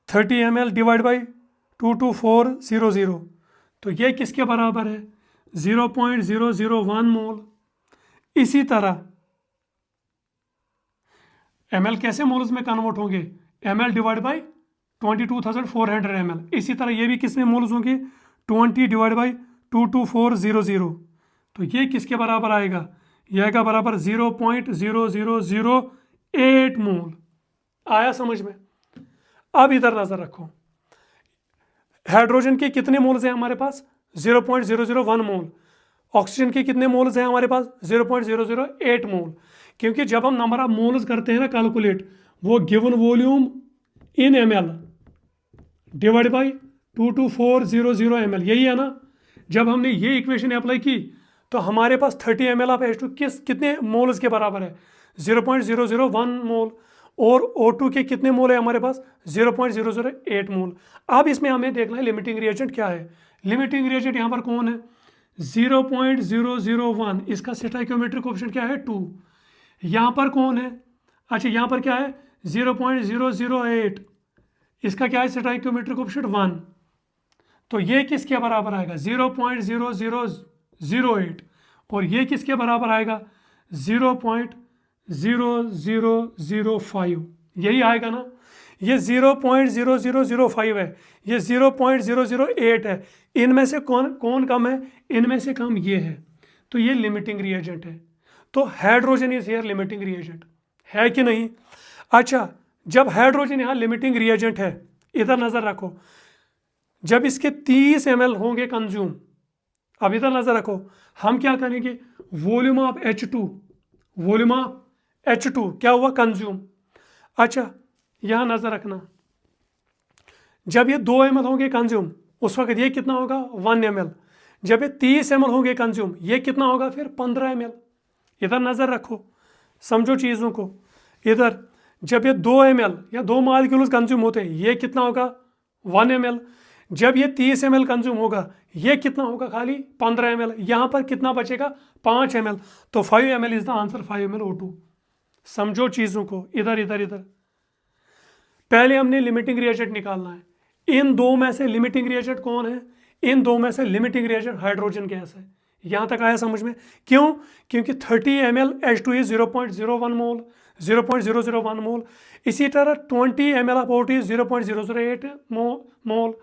Speaker 1: 30 ml divide by 22400, तो ये किसके बराबर है? 0.001 मोल। इसी तरह ml कैसे मोल्स में कन्वर्ट होंगे? ml divide by 22,400 ml। इसी तरह ये भी किस में मोल्स होंगे? 20 डिवाइड बाई 22400, तो ये किसके बराबर आएगा? ये आएगा बराबर 0.0008 मोल। आया समझ में? अब इधर नजर रखो, हाइड्रोजन के कितने मोल्स हैं हमारे पास? 0.001 मोल। ऑक्सीजन के कितने मोल्स हैं हमारे पास? 0.008 मोल। क्योंकि जब हम नंबर ऑफ मोल्स करते हैं ना कैलकुलेट, वो given volume in ml divide by 22400 ml, यही है ना? जब हमने ये इक्वेशन अप्लाई की तो हमारे पास 30 ml ऑफ H2 कितने मोल्स के बराबर है? 0.001 मोल। और O2 के कितने मोल है हमारे पास? 0.008 मोल। अब इसमें हमें देखना है लिमिटिंग रिएजेंट क्या है। लिमिटिंग रिएजेंट यहाँ पर कौन है? 0.001, इसका स्टोइकियोमेट्रिक कोएफिशिएंट क्या है? 2। यहाँ पर कौन है? अच्छा, यहाँ पर क्या है? 0.008, इसका क्या है स्टोइकियोमेट्रिक कोएफिशिएंट? 1। तो ये किसके बराबर आएगा? 0.0008। और ये किसके बराबर आएगा? 0.0005। यही आएगा ना? ये 0.0005 है, ये 0.008 है। इनमें से कौन कम है? इनमें से कम ये है। तो ये लिमिटिंग रिएजेंट है। तो hydrogen is here limiting reagent, है कि नहीं? अच्छा, जब हाइड्रोजन यहाँ लिमिटिंग रिएजेंट है, इधर नजर रखो, जब इसके 30 ml होंगे कंज्यूम, अब इधर नजर रखो, हम क्या करेंगे? Volume of H2, volume of H2 क्या हुआ? कंज्यूम। अच्छा, यहां नजर रखना, जब ये 2 ml होंगे कंज्यूम, उस वक्त ये कितना होगा? 1 ml। जब ये 30 ml होंगे कंज्यूम, ये कितना होगा फिर? 15 ml। इधर नजर रखो, समझो चीजों को। इधर जब ये 2 ml या 2 मॉलिक्यूल्स कंज्यूम होते हैं, ये कितना होगा? 1 ml। जब ये 30 ml कंज्यूम होगा, ये कितना होगा? खाली 15 ml। यहाँ पर कितना बचेगा? 5 ml। तो 5 ml is the answer, 5 ml O2। समझो चीज़ों को। इधर इधर इधर पहले हमने लिमिटिंग रिएजेंट निकालना है। इन दो में से लिमिटिंग रिएजेंट कौन है? इन दो में से लिमिटिंग रिएजेंट हाइड्रोजन गैस है। यहाँ तक आया समझ में? क्यों? क्योंकि 30 ml H2 इज 0.01 मोल, 0.001 मोल। इसी तरह 20 ml ऑफ O2 इज 0.008 मोल।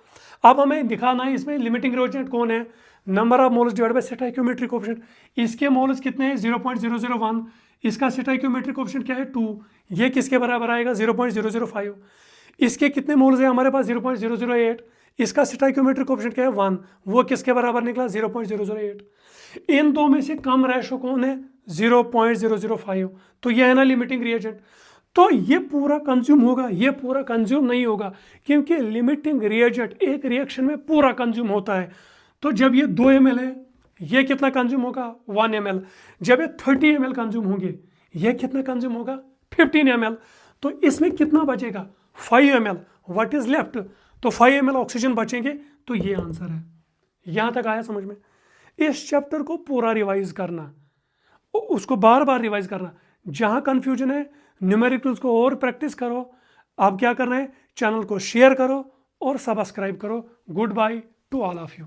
Speaker 1: अब हमें दिखाना है इसमें लिमिटिंग रिएजेंट कौन है। Number of moles divide by stoichiometric coefficient. इसके मोल्स कितने हैं? 0.001। इसका स्टोइकियोमेट्रिक कोएफिशिएंट क्या है? 2। ये किसके बराबर आएगा? 0.005। इसके कितने मोल्स हैं हमारे पास? 0.008। इसका स्टोइकियोमेट्रिक कोएफिशिएंट क्या है? 1। वो किसके बराबर निकला? 0.008। इन दो में से कम रेशो कौन है? 0.005। तो ये है ना लिमिटिंग रिएजेंट। तो ये पूरा कंज्यूम होगा, ये पूरा कंज्यूम नहीं होगा, क्योंकि लिमिटिंग रिएजेंट एक रिएक्शन में पूरा कंज्यूम होता है। तो जब ये 2 ml है, ये कितना कंज्यूम होगा? 1 ml। जब ये 30 ml कंज्यूम होंगे, ये कितना कंज्यूम होगा? 15 ml। तो इसमें कितना बचेगा? 5 ml। What is left? तो 5 ml ऑक्सीजन बचेंगे। तो ये आंसर है। यहां तक आया समझ में? इस चैप्टर को पूरा रिवाइज करना, उसको बार बार रिवाइज करना। जहां कंफ्यूजन है, न्यूमेरिकल्स को और प्रैक्टिस करो। अब क्या करना है? चैनल को शेयर करो और सब्सक्राइब करो। Good by two all of you.